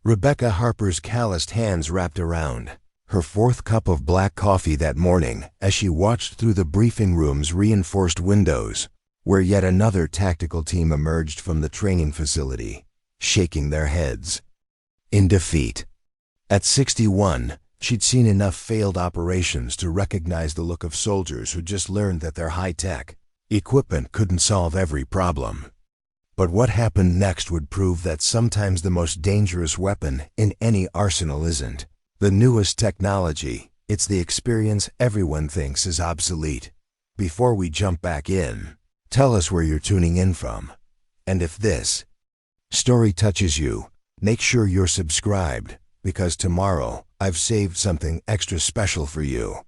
Rebecca Harper's calloused hands wrapped around her fourth cup of black coffee that morning as she watched through the briefing room's reinforced windows, where yet another tactical team emerged from the training facility, shaking their heads in defeat. At 61, she'd seen enough failed operations to recognize the look of soldiers who just learned that their high-tech equipment couldn't solve every problem. But what happened next would prove that sometimes the most dangerous weapon in any arsenal isn't the newest technology, it's the experience everyone thinks is obsolete. Before we jump back in, tell us where you're tuning in from. And if this story touches you, make sure you're subscribed, because tomorrow I've saved something extra special for you.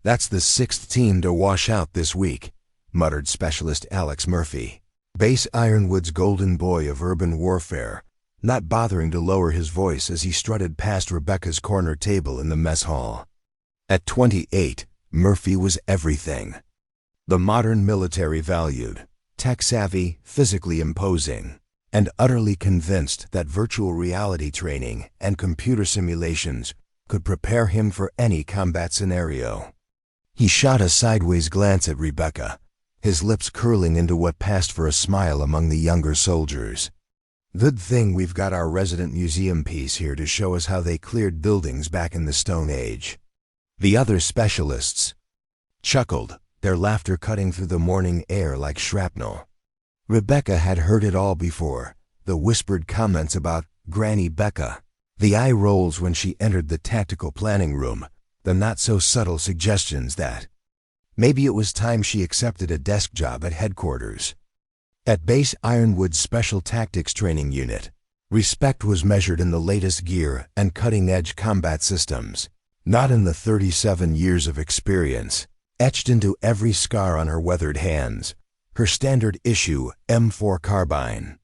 That's the sixth team to wash out this week, muttered Specialist Alex Murphy, Base Ironwood's golden boy of urban warfare, not bothering to lower his voice as he strutted past Rebecca's corner table in the mess hall. At 28, Murphy was everything. The modern military valued, tech-savvy, physically imposing, and utterly convinced that virtual reality training and computer simulations could prepare him for any combat scenario. He shot a sideways glance at Rebecca, his lips curling into what passed for a smile among the younger soldiers. Good thing we've got our resident museum piece here to show us how they cleared buildings back in the Stone Age. The other specialists chuckled, their laughter cutting through the morning air like shrapnel. Rebecca had heard it all before, the whispered comments about Granny Becca, the eye rolls when she entered the tactical planning room, the not-so-subtle suggestions that maybe it was time she accepted a desk job at headquarters. At Base Ironwood's Special Tactics Training Unit, respect was measured in the latest gear and cutting-edge combat systems, not in the 37 years of experience, etched into every scar on her weathered hands, her standard issue M4 carbine,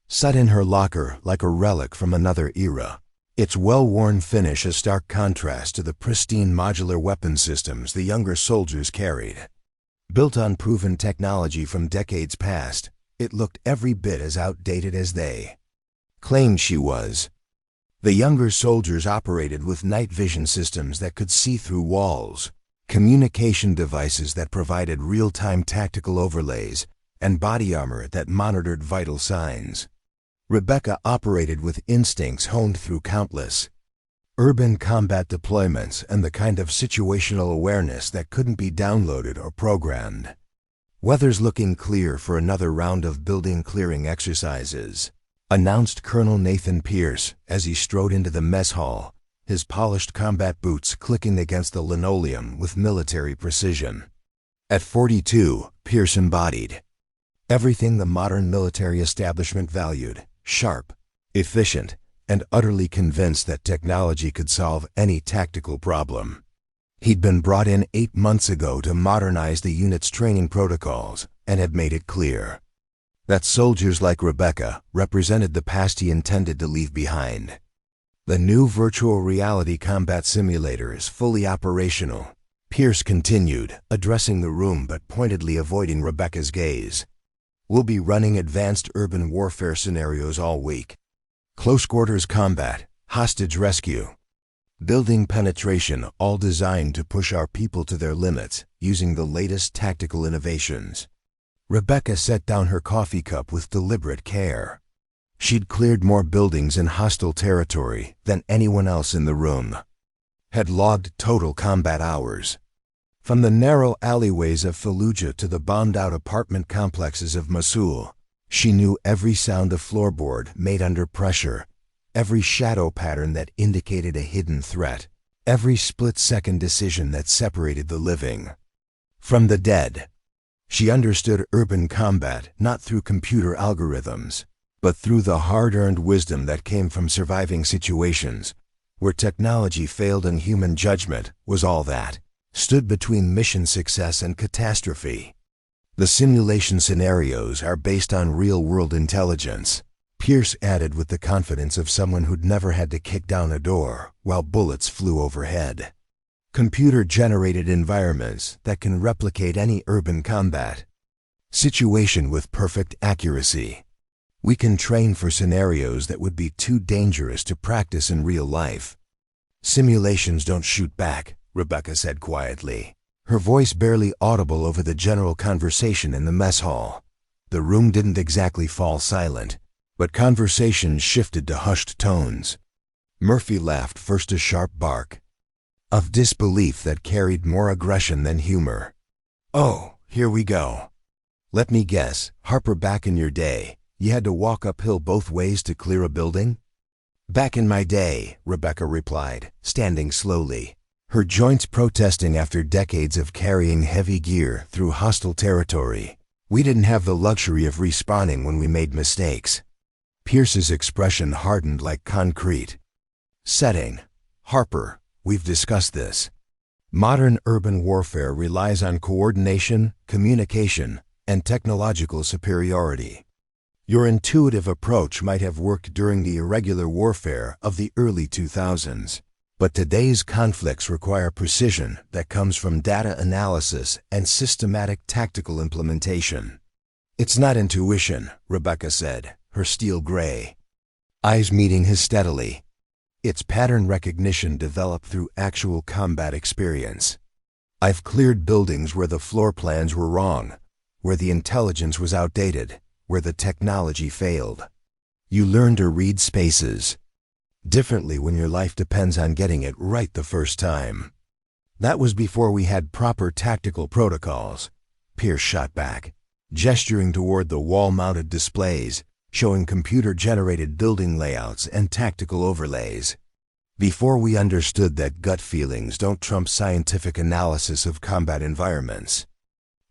set in her locker like a relic from another era, its well-worn finish a stark contrast to the pristine modular weapon systems the younger soldiers carried. Built on proven technology from decades past, it looked every bit as outdated as they claimed she was. The younger soldiers operated with night vision systems that could see through walls, communication devices that provided real-time tactical overlays, and body armor that monitored vital signs. Rebecca operated with instincts honed through countless urban combat deployments and the kind of situational awareness that couldn't be downloaded or programmed. "Weather's looking clear for another round of building clearing exercises," announced Colonel Nathan Pierce as he strode into the mess hall, his polished combat boots clicking against the linoleum with military precision. At 42, Pierce embodied everything the modern military establishment valued: sharp, efficient, and utterly convinced that technology could solve any tactical problem. He'd been brought in 8 months ago to modernize the unit's training protocols and had made it clear that soldiers like Rebecca represented the past he intended to leave behind. The new virtual reality combat simulator is fully operational, Pierce continued, addressing the room but pointedly avoiding Rebecca's gaze. "We'll be running advanced urban warfare scenarios all week. Close quarters combat, hostage rescue, building penetration, all designed to push our people to their limits using the latest tactical innovations." Rebecca set down her coffee cup with deliberate care. She'd cleared more buildings in hostile territory than anyone else in the room, had logged total combat hours. From the narrow alleyways of Fallujah to the bombed-out apartment complexes of Mosul, she knew every sound of floorboard made under pressure, every shadow pattern that indicated a hidden threat, every split-second decision that separated the living from the dead. She understood urban combat not through computer algorithms, but through the hard-earned wisdom that came from surviving situations where technology failed and human judgment was all that stood between mission success and catastrophe. "The simulation scenarios are based on real-world intelligence," Pierce added with the confidence of someone who'd never had to kick down a door while bullets flew overhead. "Computer-generated environments that can replicate any urban combat situation with perfect accuracy." We can train for scenarios that would be too dangerous to practice in real life. Simulations don't shoot back, Rebecca said quietly, her voice barely audible over the general conversation in the mess hall. The room didn't exactly fall silent, but conversation shifted to hushed tones. Murphy laughed, first a sharp bark of disbelief that carried more aggression than humor. "Oh, here we go. Let me guess, Harper, back in your day, you had to walk uphill both ways to clear a building?" "Back in my day," Rebecca replied, standing slowly, her joints protesting after decades of carrying heavy gear through hostile territory. "We didn't have the luxury of respawning when we made mistakes." Pierce's expression hardened like concrete. Setting: "Harper, we've discussed this. Modern urban warfare relies on coordination, communication, and technological superiority. Your intuitive approach might have worked during the irregular warfare of the early 2000s, but today's conflicts require precision that comes from data analysis and systematic tactical implementation." "It's not intuition," Rebecca said, her steel gray eyes meeting his steadily. "It's pattern recognition developed through actual combat experience. I've cleared buildings where the floor plans were wrong, where the intelligence was outdated, where the technology failed. You learn to read spaces differently when your life depends on getting it right the first time." "That was before we had proper tactical protocols," Pierce shot back, gesturing toward the wall-mounted displays showing computer-generated building layouts and tactical overlays. "Before we understood that gut feelings don't trump scientific analysis of combat environments.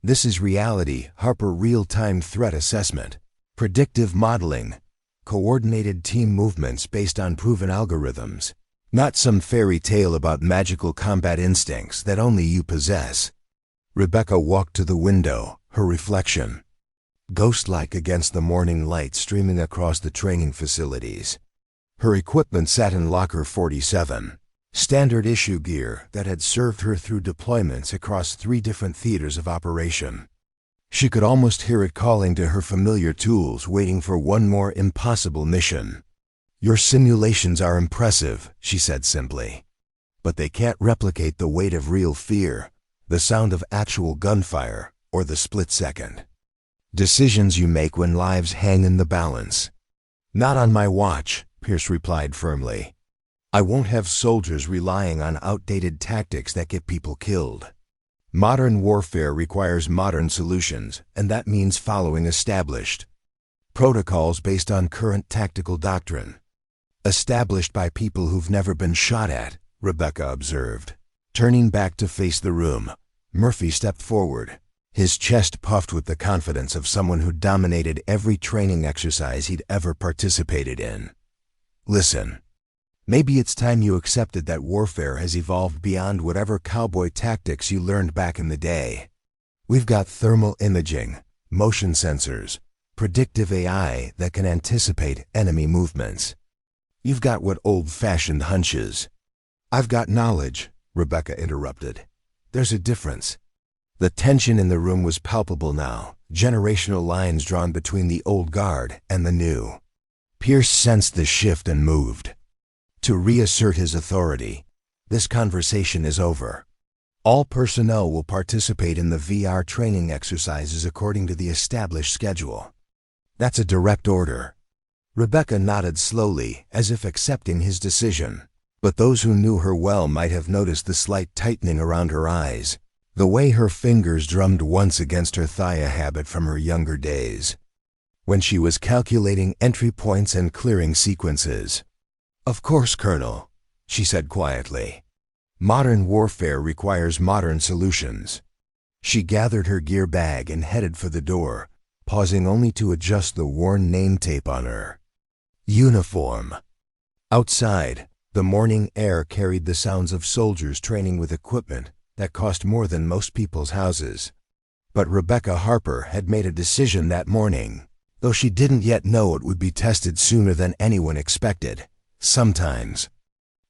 This is reality, Harper, real-time threat assessment, predictive modeling, coordinated team movements based on proven algorithms, not some fairy tale about magical combat instincts that only you possess." Rebecca walked to the window, her reflection ghost-like against the morning light streaming across the training facilities. Her equipment sat in Locker 47, standard issue gear that had served her through deployments across 3 different theaters of operation. She could almost hear it calling to her familiar tools, waiting for one more impossible mission. "Your simulations are impressive," she said simply, "but they can't replicate the weight of real fear, the sound of actual gunfire, or the split-second decisions you make when lives hang in the balance." "Not on my watch," Pierce replied firmly. "I won't have soldiers relying on outdated tactics that get people killed. Modern warfare requires modern solutions, and that means following established protocols based on current tactical doctrine. Established by people who've never been shot at," Rebecca observed. Turning back to face the room, Murphy stepped forward, his chest puffed with the confidence of someone who dominated every training exercise he'd ever participated in. "Listen, maybe it's time you accepted that warfare has evolved beyond whatever cowboy tactics you learned back in the day. We've got thermal imaging, motion sensors, predictive AI that can anticipate enemy movements. You've got what old-fashioned hunches. I've got knowledge," Rebecca interrupted. "There's a difference." The tension in the room was palpable now, generational lines drawn between the old guard and the new. Pierce sensed the shift and moved to reassert his authority. "This conversation is over. All personnel will participate in the VR training exercises according to the established schedule." "That's a direct order." Rebecca nodded slowly, as if accepting his decision, but those who knew her well might have noticed the slight tightening around her eyes, the way her fingers drummed once against her thigh, a habit from her younger days, when she was calculating entry points and clearing sequences. "Of course, Colonel," she said quietly. "Modern warfare requires modern solutions." She gathered her gear bag and headed for the door, pausing only to adjust the worn name tape on her uniform. Outside, the morning air carried the sounds of soldiers training with equipment that cost more than most people's houses. But Rebecca Harper had made a decision that morning, though she didn't yet know it would be tested sooner than anyone expected. Sometimes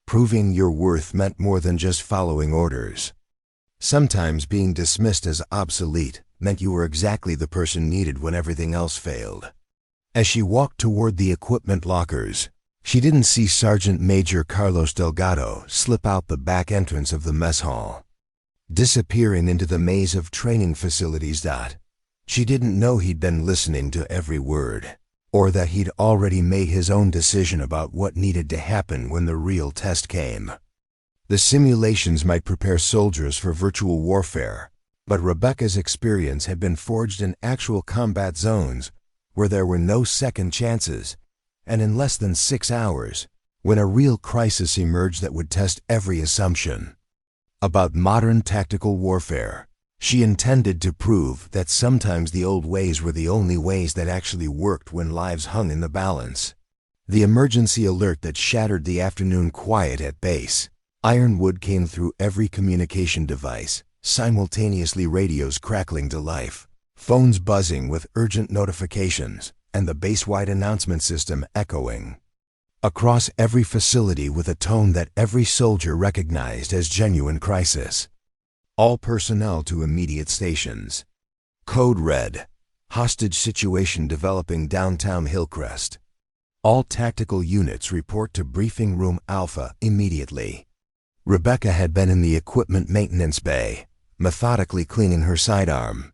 proving your worth meant more than just following orders. Sometimes being dismissed as obsolete meant you were exactly the person needed when everything else failed. As she walked toward the equipment lockers, she didn't see Sergeant Major Carlos Delgado slip out the back entrance of the mess hall, disappearing into the maze of training facilities. She didn't know he'd been listening to every word, or that he'd already made his own decision about what needed to happen when the real test came. The simulations might prepare soldiers for virtual warfare, but Rebecca's experience had been forged in actual combat zones where there were no second chances, and in less than 6 hours, when a real crisis emerged that would test every assumption about modern tactical warfare, she intended to prove that sometimes the old ways were the only ways that actually worked when lives hung in the balance. The emergency alert that shattered the afternoon quiet at base Ironwood came through every communication device, simultaneously radios crackling to life, phones buzzing with urgent notifications, and the base-wide announcement system echoing across every facility with a tone that every soldier recognized as genuine crisis. All personnel to immediate stations. Code red. Hostage situation developing downtown Hillcrest. All tactical units report to Briefing Room Alpha immediately. Rebecca had been in the equipment maintenance bay, methodically cleaning her sidearm,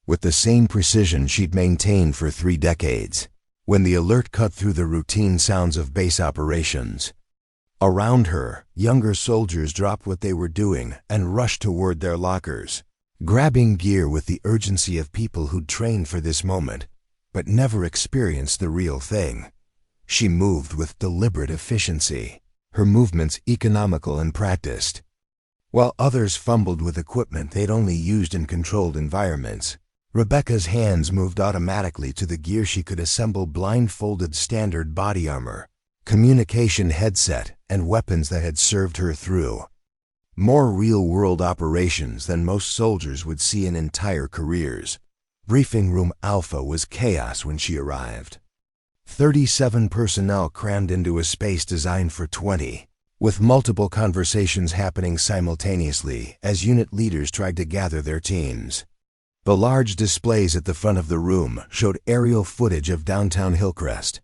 with the same precision she'd maintained for 3 decades, when the alert cut through the routine sounds of base operations. Around her, younger soldiers dropped what they were doing and rushed toward their lockers, grabbing gear with the urgency of people who'd trained for this moment, but never experienced the real thing. She moved with deliberate efficiency, her movements economical and practiced. While others fumbled with equipment they'd only used in controlled environments, Rebecca's hands moved automatically to the gear she could assemble: blindfolded standard body armor, communication headset, and weapons that had served her through more real-world operations than most soldiers would see in entire careers. Briefing Room Alpha was chaos when she arrived. 37 personnel crammed into a space designed for 20, with multiple conversations happening simultaneously as unit leaders tried to gather their teams. The large displays at the front of the room showed aerial footage of downtown Hillcrest,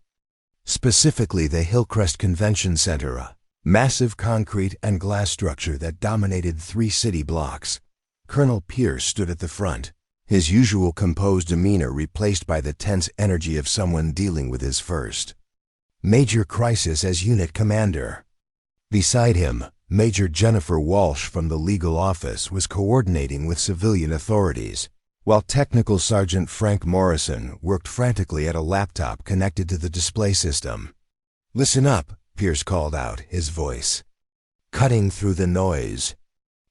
specifically the Hillcrest Convention Center, a massive concrete and glass structure that dominated 3 city blocks. Colonel Pierce stood at the front, his usual composed demeanor replaced by the tense energy of someone dealing with his first major crisis as unit commander. Beside him, Major Jennifer Walsh from the legal office was coordinating with civilian authorities, while Technical Sergeant Frank Morrison worked frantically at a laptop connected to the display system. "Listen up," Pierce called out, his voice cutting through the noise.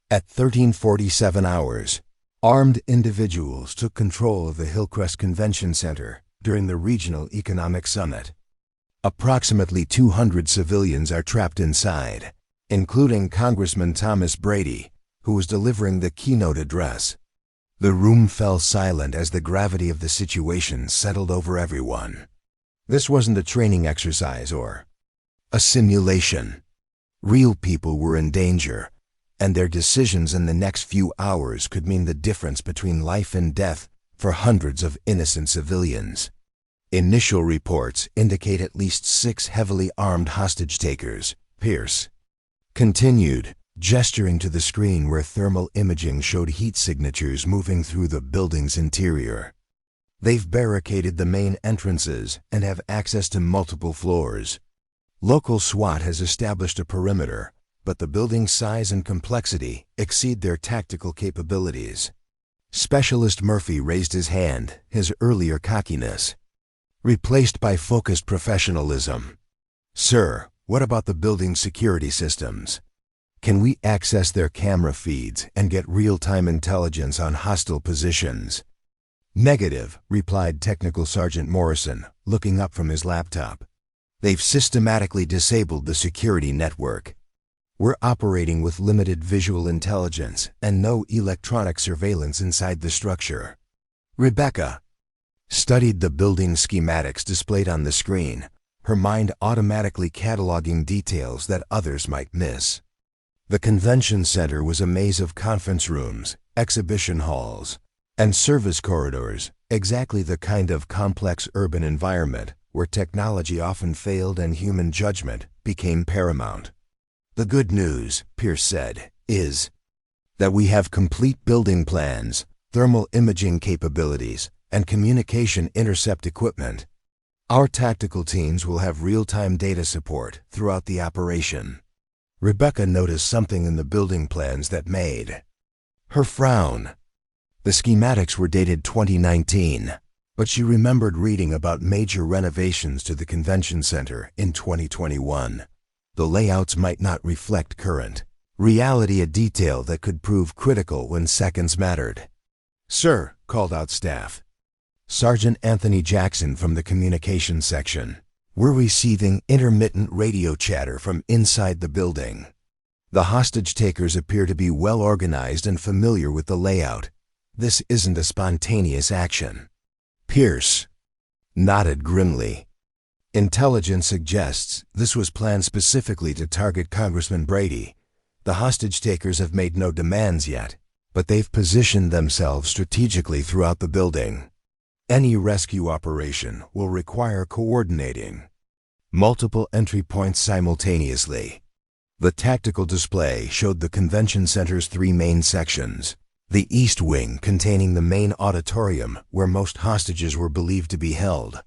At 13:47 hours, armed individuals took control of the Hillcrest Convention Center during the Regional Economic Summit. Approximately 200 civilians are trapped inside, including Congressman Thomas Brady, who was delivering the keynote address. The room fell silent as the gravity of the situation settled over everyone. This wasn't a training exercise or a simulation. Real people were in danger, and their decisions in the next few hours could mean the difference between life and death for hundreds of innocent civilians. Initial reports indicate at least 6 heavily armed hostage-takers, Pierce continued, gesturing to the screen where thermal imaging showed heat signatures moving through the building's interior. They've barricaded the main entrances and have access to multiple floors. Local SWAT has established a perimeter, but the building's size and complexity exceed their tactical capabilities. Specialist Murphy raised his hand, his earlier cockiness replaced by focused professionalism. "Sir, what about the building's security systems? Can we access their camera feeds and get real-time intelligence on hostile positions?" "Negative," replied Technical Sergeant Morrison, looking up from his laptop. "They've systematically disabled the security network. We're operating with limited visual intelligence and no electronic surveillance inside the structure." Rebecca studied the building schematics displayed on the screen, her mind automatically cataloging details that others might miss. The convention center was a maze of conference rooms, exhibition halls, and service corridors, Exactly the kind of complex urban environment where technology often failed and human judgment became paramount. The good news, Pierce said, is that we have complete building plans, thermal imaging capabilities, and communication intercept equipment. Our tactical teams will have real-time data support throughout the operation. Rebecca noticed something in the building plans that made her frown. The schematics were dated 2019, but she remembered reading about major renovations to the convention center in 2021. The layouts might not reflect current reality, a detail that could prove critical when seconds mattered. "Sir," called out staff. Sergeant Anthony Jackson from the communications section. "We're receiving intermittent radio chatter from inside the building. The hostage takers appear to be well organized and familiar with the layout. This isn't a spontaneous action." Pierce nodded grimly. "Intelligence suggests this was planned specifically to target Congressman Brady. The hostage takers have made no demands yet, but they've positioned themselves strategically throughout the building. Any rescue operation will require coordinating multiple entry points simultaneously." The tactical display showed the convention center's three main sections. The East Wing, containing the main auditorium where most hostages were believed to be held.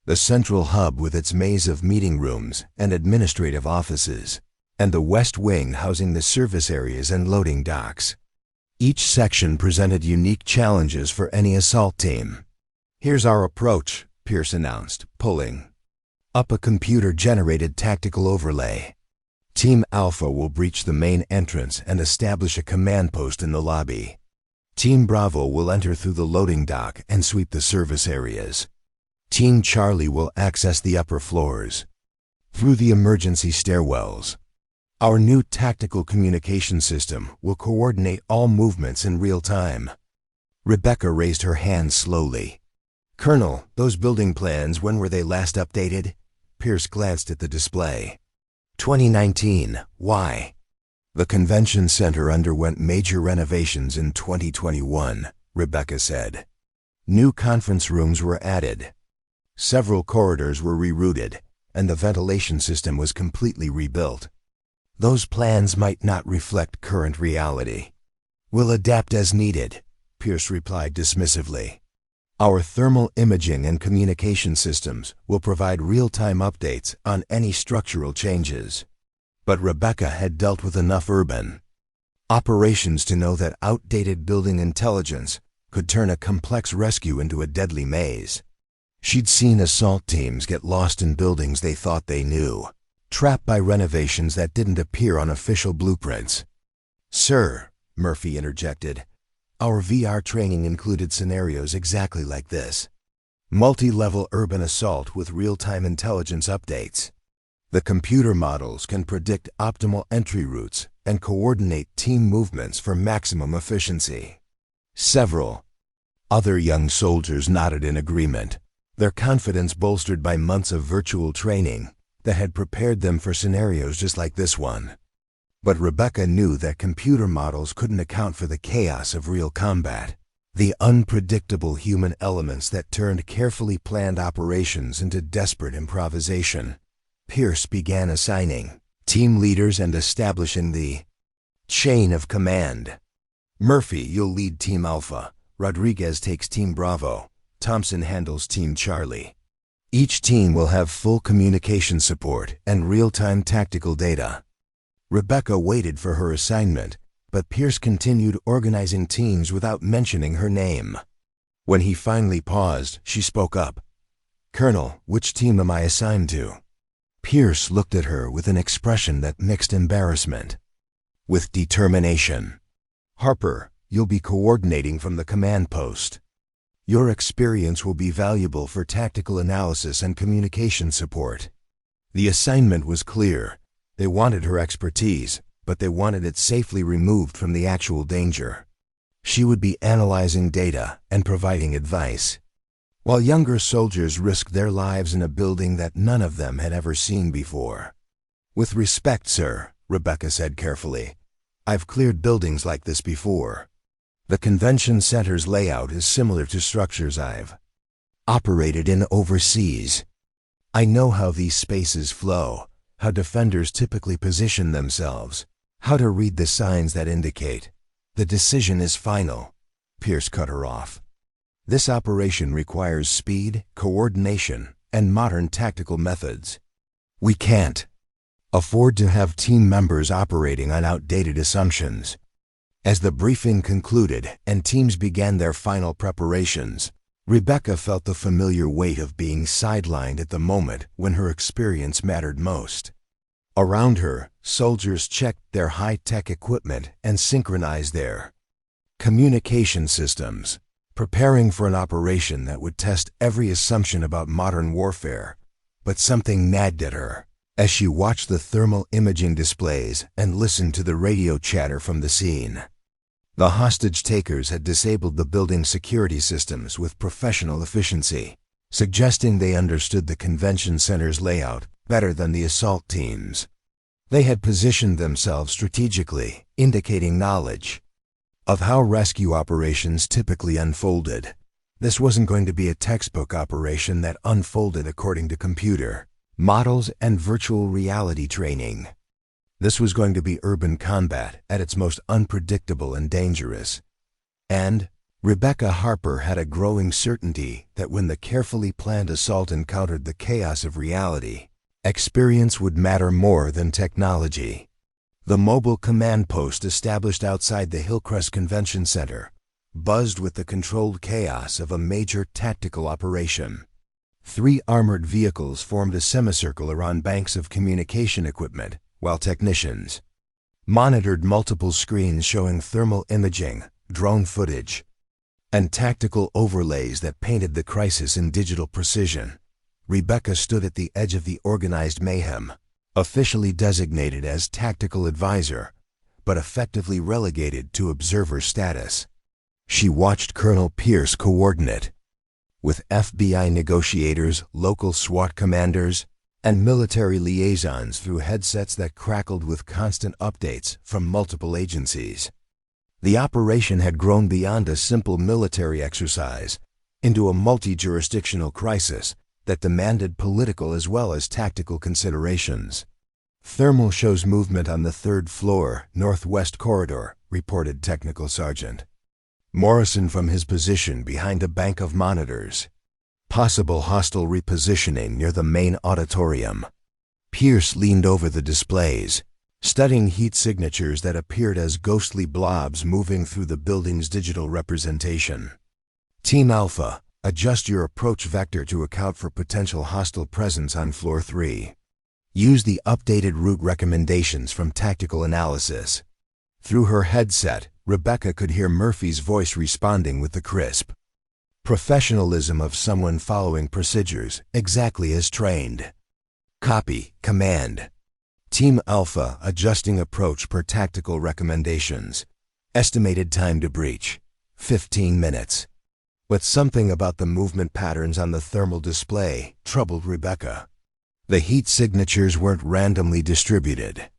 The Central Hub with its maze of meeting rooms and administrative offices. And the West Wing housing the service areas and loading docks. Each section presented unique challenges for any assault team. "Here's our approach," Pierce announced, pulling up a computer-generated tactical overlay. "Team Alpha will breach the main entrance and establish a command post in the lobby. Team Bravo will enter through the loading dock and sweep the service areas. Team Charlie will access the upper floors through the emergency stairwells. Our new tactical communication system will coordinate all movements in real time." Rebecca raised her hand slowly. "Colonel, those building plans, when were they last updated?" Pierce glanced at the display. 2019. Why?" "The convention center underwent major renovations in 2021, Rebecca said. New conference rooms were added. Several corridors were rerouted, and the ventilation system was completely rebuilt. Those plans might not reflect current reality. We'll adapt as needed," Pierce replied dismissively. "Our thermal imaging and communication systems will provide real-time updates on any structural changes." But Rebecca had dealt with enough urban operations to know that outdated building intelligence could turn a complex rescue into a deadly maze. She'd seen assault teams get lost in buildings they thought they knew, trapped by renovations that didn't appear on official blueprints. "Sir," Murphy interjected, "our VR training included scenarios exactly like this. Multi-level urban assault with real-time intelligence updates. The computer models can predict optimal entry routes and coordinate team movements for maximum efficiency." Several other young soldiers nodded in agreement, their confidence bolstered by months of virtual training that had prepared them for scenarios just like this one. But Rebecca knew that computer models couldn't account for the chaos of real combat, the unpredictable human elements that turned carefully planned operations into desperate improvisation. Pierce began assigning team leaders and establishing the chain of command. "Murphy, you'll lead Team Alpha. Rodriguez takes Team Bravo. Thompson handles Team Charlie. Each team will have full communication support and real-time tactical data." Rebecca waited for her assignment, but Pierce continued organizing teams without mentioning her name. When he finally paused, she spoke up. "Colonel, which team am I assigned to?" Pierce looked at her with an expression that mixed embarrassment with determination. "Harper, you'll be coordinating from the command post. Your experience will be valuable for tactical analysis and communication support." The assignment was clear. They wanted her expertise, but they wanted it safely removed from the actual danger. She would be analyzing data and providing advice, while younger soldiers risked their lives in a building that none of them had ever seen before. "With respect, sir," Rebecca said carefully, "I've cleared buildings like this before. The convention center's layout is similar to structures I've operated in overseas. I know how these spaces flow, how defenders typically position themselves, how to read the signs that indicate. The decision is final. Pierce cut her off. This operation requires speed, coordination, and modern tactical methods. We can't afford to have team members operating on outdated assumptions. As the briefing concluded and teams began their final preparations, Rebecca felt the familiar weight of being sidelined at the moment when her experience mattered most. Around her, soldiers checked their high-tech equipment and synchronized their communication systems, preparing for an operation that would test every assumption about modern warfare. But something nagged at her as she watched the thermal imaging displays and listened to the radio chatter from the scene. The hostage-takers had disabled the building's security systems with professional efficiency, suggesting they understood the convention center's layout better than the assault teams. They had positioned themselves strategically, indicating knowledge of how rescue operations typically unfolded. This wasn't going to be a textbook operation that unfolded according to computer models and virtual reality training. This was going to be urban combat at its most unpredictable and dangerous. And Rebecca Harper had a growing certainty that when the carefully planned assault encountered the chaos of reality, experience would matter more than technology. The mobile command post established outside the Hillcrest Convention Center buzzed with the controlled chaos of a major tactical operation. 3 armored vehicles formed a semicircle around banks of communication equipment, while technicians monitored multiple screens showing thermal imaging, drone footage, and tactical overlays that painted the crisis in digital precision. Rebecca stood at the edge of the organized mayhem, officially designated as tactical advisor, but effectively relegated to observer status. She watched Colonel Pierce coordinate with FBI negotiators, local SWAT commanders, and military liaisons through headsets that crackled with constant updates from multiple agencies. The operation had grown beyond a simple military exercise into a multi-jurisdictional crisis that demanded political as well as tactical considerations. Thermal shows movement on the 3rd floor, northwest corridor, reported Technical Sergeant Morrison from his position behind a bank of monitors. Possible hostile repositioning near the main auditorium. Pierce leaned over the displays, studying heat signatures that appeared as ghostly blobs moving through the building's digital representation. Team Alpha, adjust your approach vector to account for potential hostile presence on floor 3. Use the updated route recommendations from tactical analysis. Through her headset, Rebecca could hear Murphy's voice responding with the crisp professionalism of someone following procedures exactly as trained. Copy, command. Team Alpha adjusting approach per tactical recommendations. Estimated time to breach, 15 minutes. But something about the movement patterns on the thermal display troubled Rebecca. The heat signatures weren't randomly distributed.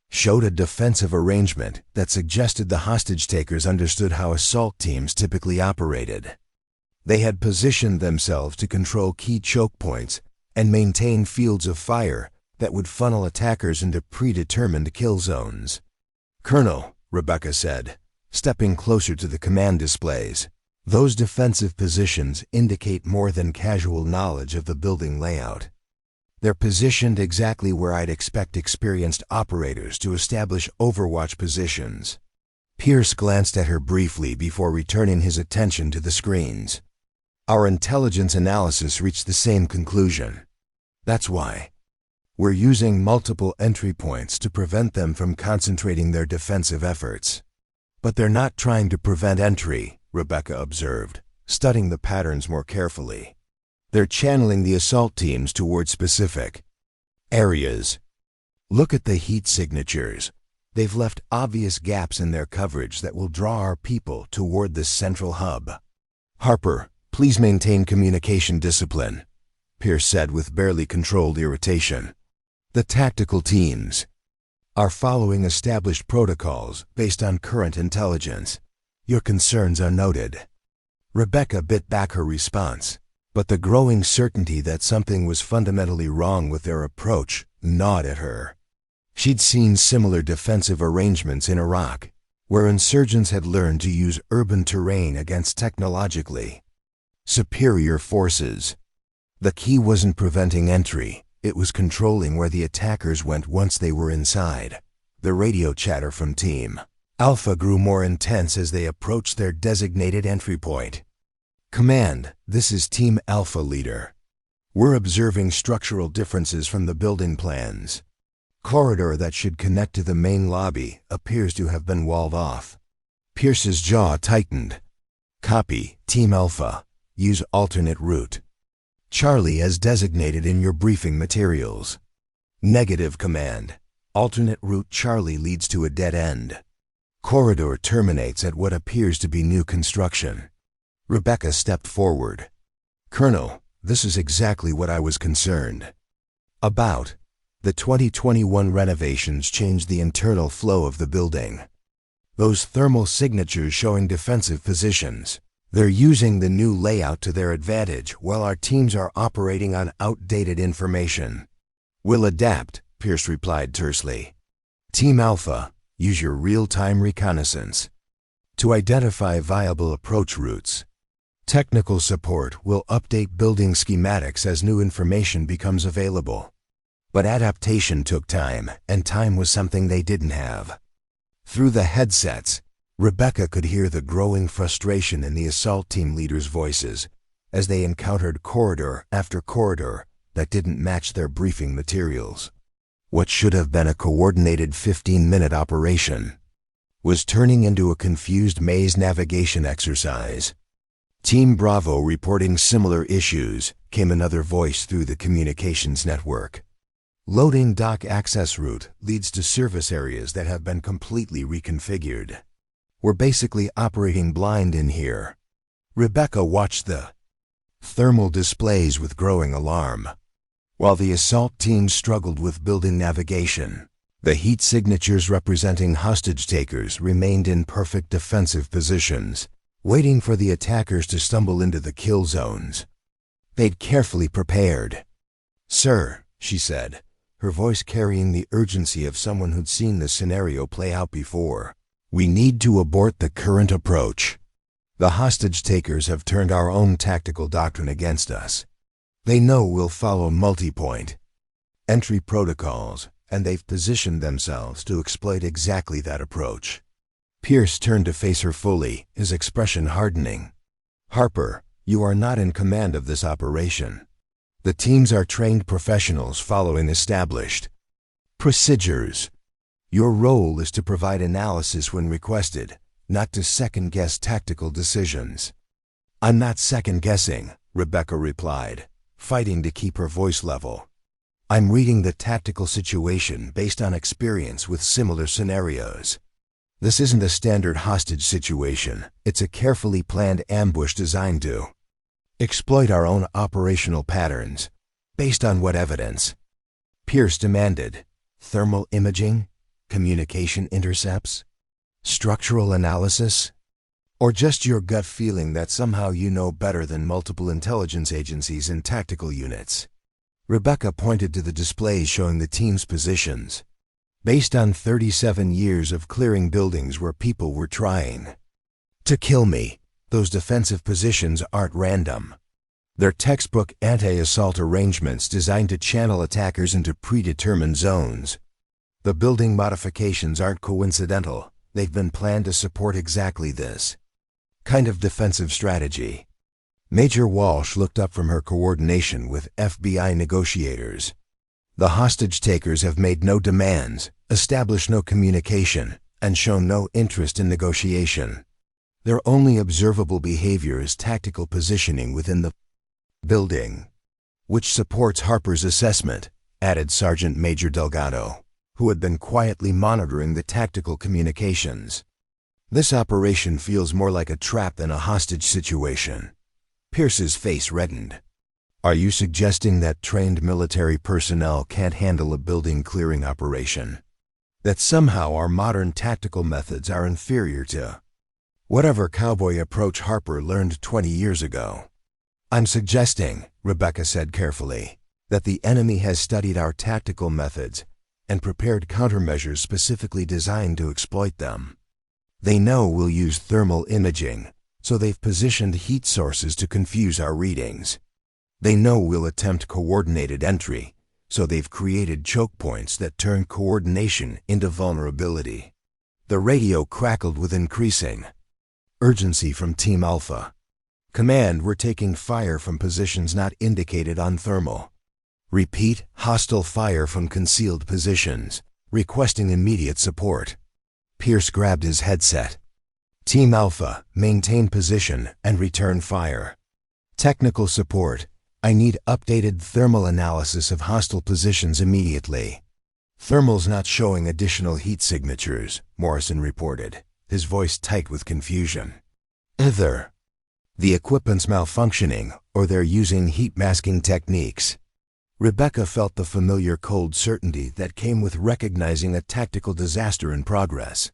Showed a defensive arrangement that suggested the hostage-takers understood how assault teams typically operated. They had positioned themselves to control key choke points and maintain fields of fire that would funnel attackers into predetermined kill zones. "Colonel," Rebecca said, stepping closer to the command displays, "those defensive positions indicate more than casual knowledge of the building layout. They're positioned exactly where I'd expect experienced operators to establish overwatch positions." Pierce glanced at her briefly before returning his attention to the screens. "Our intelligence analysis reached the same conclusion. That's why we're using multiple entry points to prevent them from concentrating their defensive efforts." "But they're not trying to prevent entry," Rebecca observed, studying the patterns more carefully. "They're channeling the assault teams toward specific areas. Look at the heat signatures. They've left obvious gaps in their coverage that will draw our people toward this central hub." "Harper, please maintain communication discipline," Pierce said with barely controlled irritation. "The tactical teams are following established protocols based on current intelligence. Your concerns are noted." Rebecca bit back her response, but the growing certainty that something was fundamentally wrong with their approach gnawed at her. She'd seen similar defensive arrangements in Iraq, where insurgents had learned to use urban terrain against technologically superior forces. The key wasn't preventing entry, it was controlling where the attackers went once they were inside. The radio chatter from Team Alpha grew more intense as they approached their designated entry point. "Command, this is Team Alpha leader. We're observing structural differences from the building plans. Corridor that should connect to the main lobby appears to have been walled off." Pierce's jaw tightened. "Copy, Team Alpha. Use alternate route. Charlie as designated in your briefing materials." "Negative, Command. Alternate route Charlie leads to a dead end. Corridor terminates at what appears to be new construction." Rebecca stepped forward. "Colonel, this is exactly what I was concerned about. The 2021 renovations changed the internal flow of the building. Those thermal signatures showing defensive positions. They're using the new layout to their advantage while our teams are operating on outdated information." "We'll adapt," Pierce replied tersely. "Team Alpha, use your real-time reconnaissance to identify viable approach routes. Technical support will update building schematics as new information becomes available." But adaptation took time, and time was something they didn't have. Through the headsets, Rebecca could hear the growing frustration in the assault team leaders' voices as they encountered corridor after corridor that didn't match their briefing materials. What should have been a coordinated 15-minute operation was turning into a confused maze navigation exercise. "Team Bravo reporting similar issues," came another voice through the communications network. "Loading dock access route leads to service areas that have been completely reconfigured. We're basically operating blind in here." Rebecca watched the thermal displays with growing alarm. While the assault teams struggled with building navigation, the heat signatures representing hostage takers remained in perfect defensive positions, waiting for the attackers to stumble into the kill zones. They'd carefully prepared. "Sir," she said, her voice carrying the urgency of someone who'd seen the scenario play out before, "we need to abort the current approach. The hostage takers have turned our own tactical doctrine against us. They know we'll follow multi-point entry protocols, and they've positioned themselves to exploit exactly that approach." Pierce turned to face her fully, his expression hardening. "Harper, you are not in command of this operation. The teams are trained professionals following established procedures. Your role is to provide analysis when requested, not to second-guess tactical decisions." "I'm not second-guessing," Rebecca replied, fighting to keep her voice level. "I'm reading the tactical situation based on experience with similar scenarios. This isn't a standard hostage situation, it's a carefully planned ambush designed to exploit our own operational patterns. Based on what evidence?" Pierce demanded. "Thermal imaging? Communication intercepts? Structural analysis? Or just your gut feeling that somehow you know better than multiple intelligence agencies and tactical units?" Rebecca pointed to the displays showing the team's positions. "Based on 37 years of clearing buildings where people were trying to kill me, those defensive positions aren't random. They're textbook anti-assault arrangements designed to channel attackers into predetermined zones. The building modifications aren't coincidental. They've been planned to support exactly this kind of defensive strategy." Major Walsh looked up from her coordination with FBI negotiators. "The hostage takers have made no demands, established no communication, and shown no interest in negotiation. Their only observable behavior is tactical positioning within the building, which supports Harper's assessment," added Sergeant Major Delgado, who had been quietly monitoring the tactical communications. "This operation feels more like a trap than a hostage situation." Pierce's face reddened. "Are you suggesting that trained military personnel can't handle a building clearing operation? That somehow our modern tactical methods are inferior to Whatever cowboy approach Harper learned 20 years ago. I'm suggesting, Rebecca said carefully, that the enemy has studied our tactical methods and prepared countermeasures specifically designed to exploit them. They know we'll use thermal imaging, so they've positioned heat sources to confuse our readings. They know we'll attempt coordinated entry, so they've created choke points that turn coordination into vulnerability. The radio crackled with increasing urgency from Team Alpha. Command, we're taking fire from positions not indicated on thermal. Repeat, hostile fire from concealed positions, requesting immediate support. Pierce grabbed his headset. Team Alpha, maintain position and return fire. Technical support, I need updated thermal analysis of hostile positions immediately. Thermal's not showing additional heat signatures, Morrison reported, his voice tight with confusion. Either the equipment's malfunctioning or they're using heat masking techniques. Rebecca felt the familiar cold certainty that came with recognizing a tactical disaster in progress.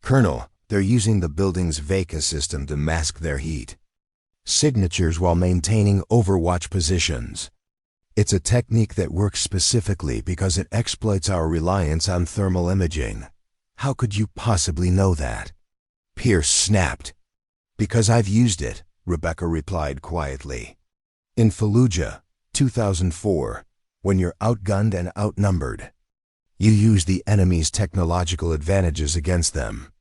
Colonel, they're using the building's VECA system to mask their heat signatures while maintaining overwatch positions. It's a technique that works specifically because it exploits our reliance on thermal imaging. How could you possibly know that? Pierce snapped. Because I've used it, Rebecca replied quietly. In Fallujah, 2004, when you're outgunned and outnumbered, you use the enemy's technological advantages against them.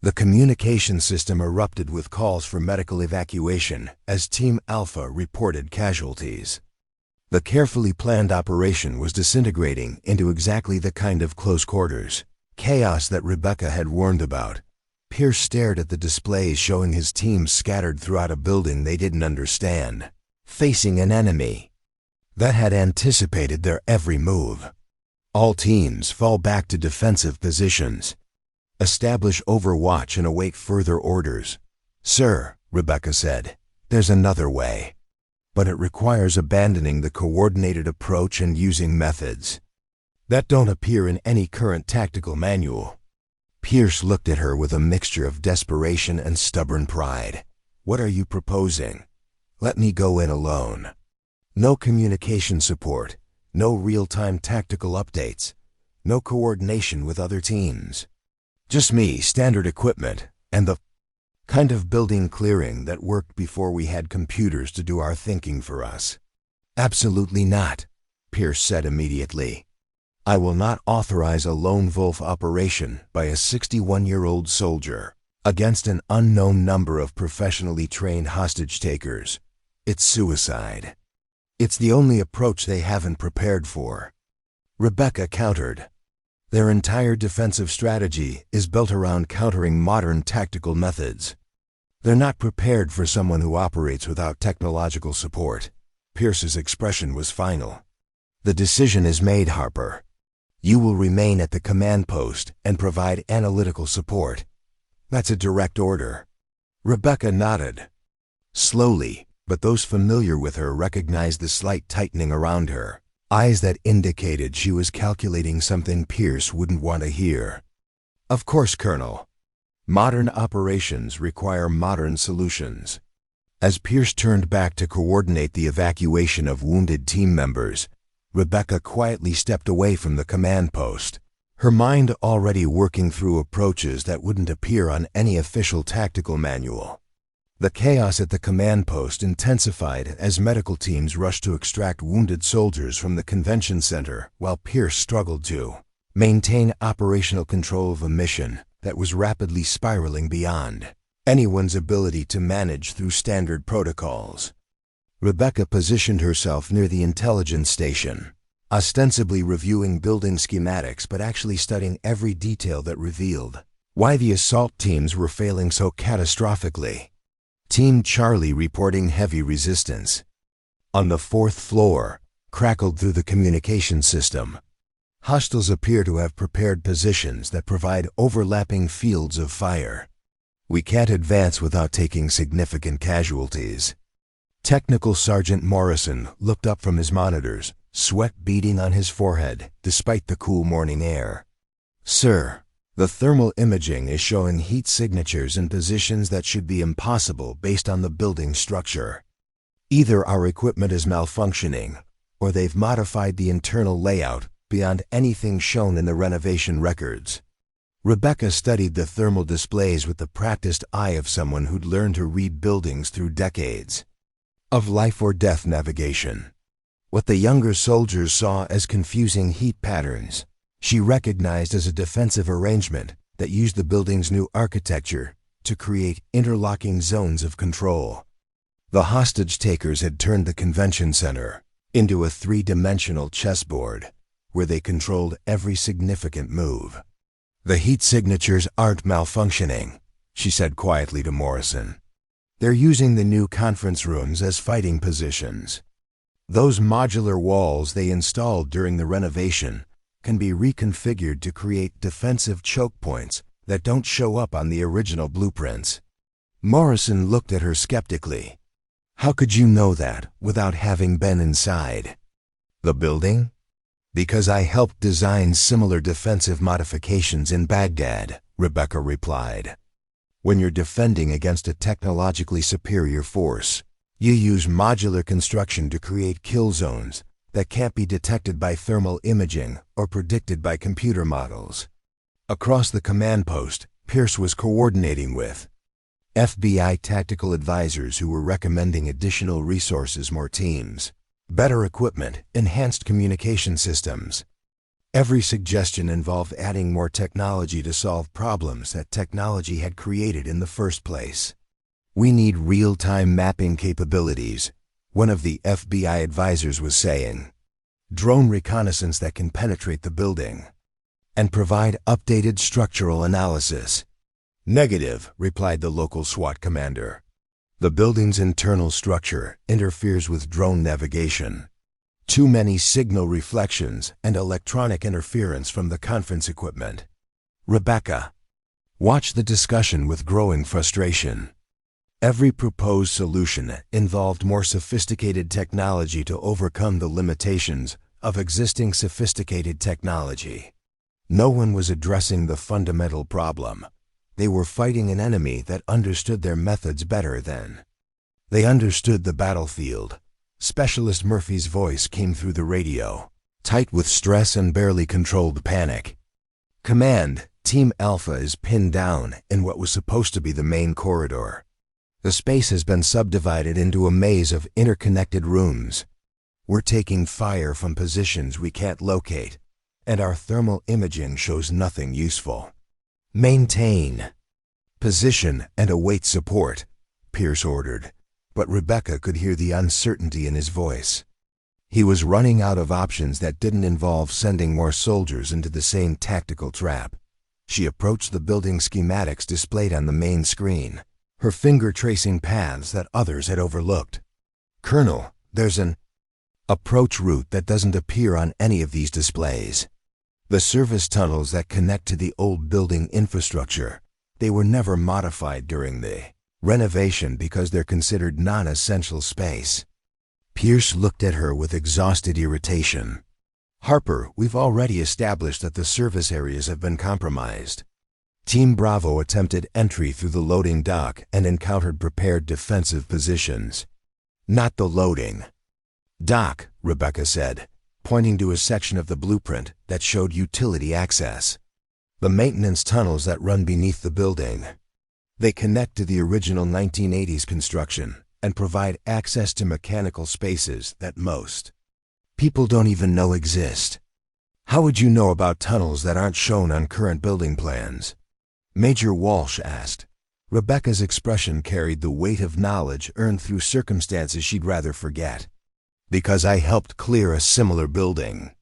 The communication system erupted with calls for medical evacuation as Team Alpha reported casualties. The carefully planned operation was disintegrating into exactly the kind of close quarters chaos that Rebecca had warned about. Pierce stared at the displays showing his team scattered throughout a building they didn't understand, facing an enemy that had anticipated their every move. All teams fall back to defensive positions. Establish overwatch and await further orders. Sir, Rebecca said, there's another way. But it requires abandoning the coordinated approach and using methods that don't appear in any current tactical manual. Pierce looked at her with a mixture of desperation and stubborn pride. What are you proposing? Let me go in alone. No communication support, no real-time tactical updates, no coordination with other teams. Just me, standard equipment, and the kind of building clearing that worked before we had computers to do our thinking for us. Absolutely not, Pierce said immediately. I will not authorize a lone wolf operation by a 61-year-old soldier against an unknown number of professionally trained hostage-takers. It's suicide. It's the only approach they haven't prepared for. Rebecca countered. Their entire defensive strategy is built around countering modern tactical methods. They're not prepared for someone who operates without technological support. Pierce's expression was final. The decision is made, Harper. You will remain at the command post and provide analytical support. That's a direct order. Rebecca nodded. Slowly, but those familiar with her recognized the slight tightening around her, eyes that indicated she was calculating something Pierce wouldn't want to hear. Of course, Colonel. Modern operations require modern solutions. As Pierce turned back to coordinate the evacuation of wounded team members, Rebecca quietly stepped away from the command post, her mind already working through approaches that wouldn't appear on any official tactical manual. The chaos at the command post intensified as medical teams rushed to extract wounded soldiers from the convention center while Pierce struggled to maintain operational control of a mission that was rapidly spiraling beyond anyone's ability to manage through standard protocols. Rebecca positioned herself near the intelligence station, ostensibly reviewing building schematics but actually studying every detail that revealed why the assault teams were failing so catastrophically. Team Charlie reporting heavy resistance. On the 4th floor, crackled through the communication system. Hostiles appear to have prepared positions that provide overlapping fields of fire. We can't advance without taking significant casualties. Technical Sergeant Morrison looked up from his monitors, sweat beading on his forehead despite the cool morning air. Sir, The thermal imaging is showing heat signatures in positions that should be impossible based on the building structure. Either our equipment is malfunctioning, or they've modified the internal layout beyond anything shown in the renovation records. Rebecca studied the thermal displays with the practiced eye of someone who'd learned to read buildings through decades of life or death navigation. What the younger soldiers saw as confusing heat patterns, she recognized as a defensive arrangement that used the building's new architecture to create interlocking zones of control. The hostage takers had turned the convention center into a three-dimensional chessboard where they controlled every significant move. "The heat signatures aren't malfunctioning," she said quietly to Morrison. "They're using the new conference rooms as fighting positions. Those modular walls they installed during the renovation can be reconfigured to create defensive choke points that don't show up on the original blueprints." Morrison looked at her skeptically. "How could you know that without having been inside the building?" "Because I helped design similar defensive modifications in Baghdad," Rebecca replied. "When you're defending against a technologically superior force, you use modular construction to create kill zones that can't be detected by thermal imaging or predicted by computer models." Across the command post, Pierce was coordinating with FBI tactical advisors who were recommending additional resources, more teams, better equipment, enhanced communication systems. Every suggestion involved adding more technology to solve problems that technology had created in the first place. "We need real-time mapping capabilities," one of the FBI advisors was saying. "Drone reconnaissance that can penetrate the building and provide updated structural analysis." "Negative," replied the local SWAT commander. "The building's internal structure interferes with drone navigation. Too many signal reflections and electronic interference from the conference equipment." Rebecca watched the discussion with growing frustration. Every proposed solution involved more sophisticated technology to overcome the limitations of existing sophisticated technology. No one was addressing the fundamental problem. They were fighting an enemy that understood their methods better than they understood the battlefield. Specialist Murphy's voice came through the radio, tight with stress and barely controlled panic. "Command, Team Alpha is pinned down in what was supposed to be the main corridor. The space has been subdivided into a maze of interconnected rooms. We're taking fire from positions we can't locate, and our thermal imaging shows nothing useful. Maintain position and await support," Pierce ordered, but Rebecca could hear the uncertainty in his voice. He was running out of options that didn't involve sending more soldiers into the same tactical trap. She approached the building schematics displayed on the main screen, her finger tracing paths that others had overlooked. "Colonel, there's an approach route that doesn't appear on any of these displays. The service tunnels that connect to the old building infrastructure, they were never modified during the renovation because they're considered non-essential space." Pierce looked at her with exhausted irritation. "Harper, we've already established that the service areas have been compromised." Team Bravo attempted entry through the loading dock and encountered prepared defensive positions. "Not the loading dock," Rebecca said, pointing to a section of the blueprint that showed utility access. "The maintenance tunnels that run beneath the building. They connect to the original 1980s construction and provide access to mechanical spaces that most people don't even know exist." "How would you know about tunnels that aren't shown on current building plans?" Major Walsh asked. Rebecca's expression carried the weight of knowledge earned through circumstances she'd rather forget. "Because I helped clear a similar building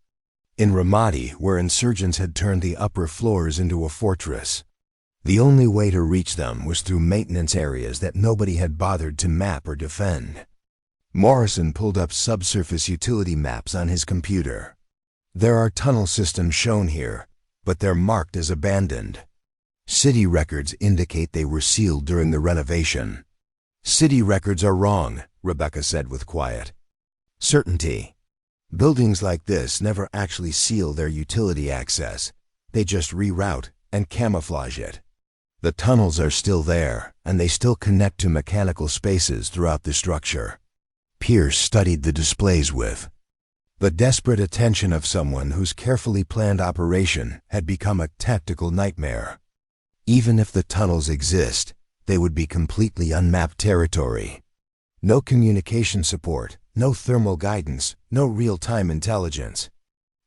in Ramadi where insurgents had turned the upper floors into a fortress. The only way to reach them was through maintenance areas that nobody had bothered to map or defend." Morrison pulled up subsurface utility maps on his computer. "There are tunnel systems shown here, but they're marked as abandoned. City records indicate they were sealed during the renovation." "City records are wrong," Rebecca said with quiet certainty. "Buildings like this never actually seal their utility access. They just reroute and camouflage it. The tunnels are still there, and they still connect to mechanical spaces throughout the structure. Pierce studied the displays with the desperate attention of someone whose carefully planned operation had become a tactical nightmare. Even if the tunnels exist, they would be completely unmapped territory. No communication support, no thermal guidance, no real-time intelligence.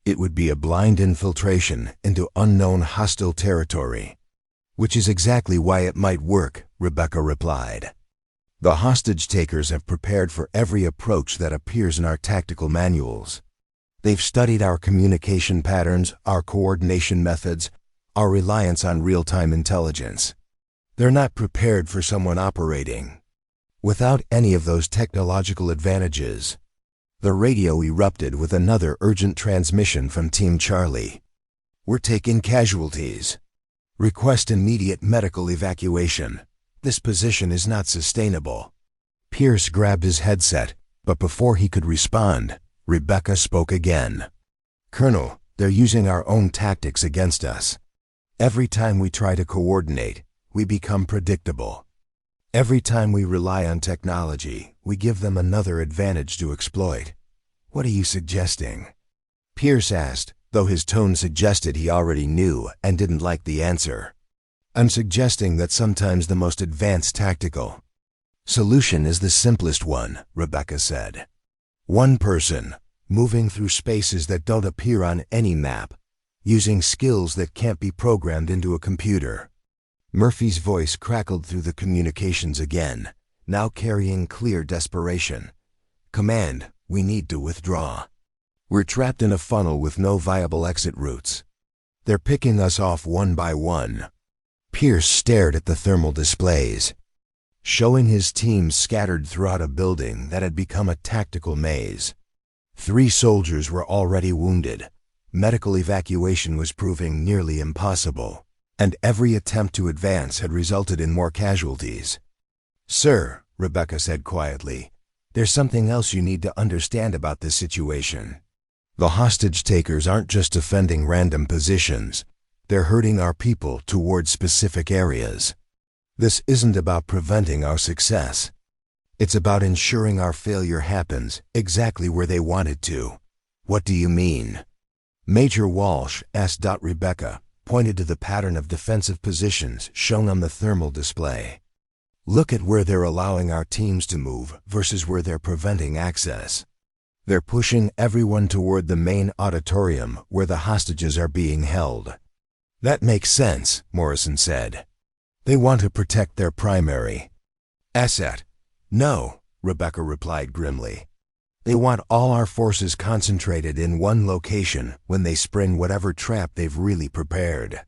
It would be a blind infiltration into unknown hostile territory. Which is exactly why it might work, Rebecca replied. The hostage-takers have prepared for every approach that appears in our tactical manuals. They've studied our communication patterns, our coordination methods, our reliance on real-time intelligence. They're not prepared for someone operating without any of those technological advantages. The radio erupted with another urgent transmission from Team Charlie. We're taking casualties. Request immediate medical evacuation. This position is not sustainable. Pierce grabbed his headset, but before he could respond, Rebecca spoke again. Colonel, they're using our own tactics against us. Every time we try to coordinate, we become predictable. Every time we rely on technology, we give them another advantage to exploit. What are you suggesting? Pierce asked, though his tone suggested he already knew and didn't like the answer. I'm suggesting that sometimes the most advanced tactical solution is the simplest one, Rebecca said. One person, moving through spaces that don't appear on any map, using skills that can't be programmed into a computer. Murphy's voice crackled through the communications again, now carrying clear desperation. Command, we need to withdraw. We're trapped in a funnel with no viable exit routes. They're picking us off one by one. Pierce stared at the thermal displays, showing his team scattered throughout a building that had become a tactical maze. 3 soldiers were already wounded. Medical evacuation was proving nearly impossible, and every attempt to advance had resulted in more casualties. Sir, Rebecca said quietly, there's something else you need to understand about this situation. The hostage-takers aren't just defending random positions. They're herding our people towards specific areas. This isn't about preventing our success. It's about ensuring our failure happens exactly where they want it to. What do you mean? Major Walsh asked. Rebecca pointed to the pattern of defensive positions shown on the thermal display. Look at where they're allowing our teams to move versus where they're preventing access. They're pushing everyone toward the main auditorium where the hostages are being held. That makes sense, Morrison said. They want to protect their primary asset. No, Rebecca replied grimly. They want all our forces concentrated in one location when they spring whatever trap they've really prepared.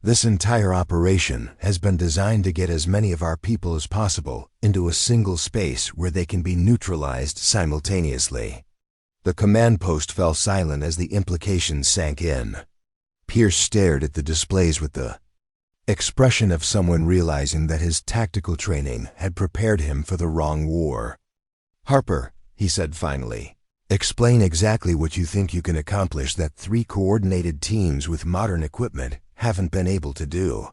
This entire operation has been designed to get as many of our people as possible into a single space where they can be neutralized simultaneously. The command post fell silent as the implications sank in. Pierce stared at the displays with the expression of someone realizing that his tactical training had prepared him for the wrong war. Harper, he said finally, explain exactly what you think you can accomplish that 3 coordinated teams with modern equipment haven't been able to do.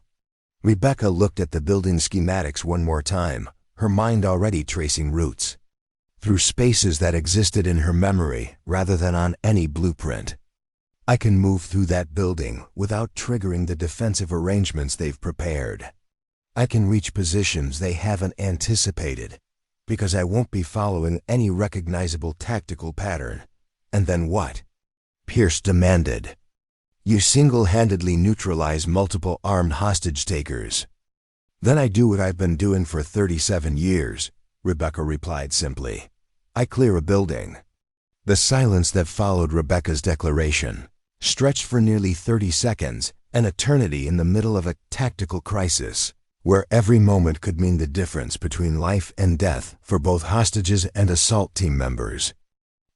Rebecca looked at the building schematics one more time, her mind already tracing routes through spaces that existed in her memory rather than on any blueprint. I can move through that building without triggering the defensive arrangements they've prepared. I can reach positions they haven't anticipated because I won't be following any recognizable tactical pattern. And then what? Pierce demanded. You single-handedly neutralize multiple armed hostage-takers. Then I do what I've been doing for 37 years, Rebecca replied simply. I clear a building. The silence that followed Rebecca's declaration stretched for nearly 30 seconds, an eternity in the middle of a tactical crisis, where every moment could mean the difference between life and death for both hostages and assault team members.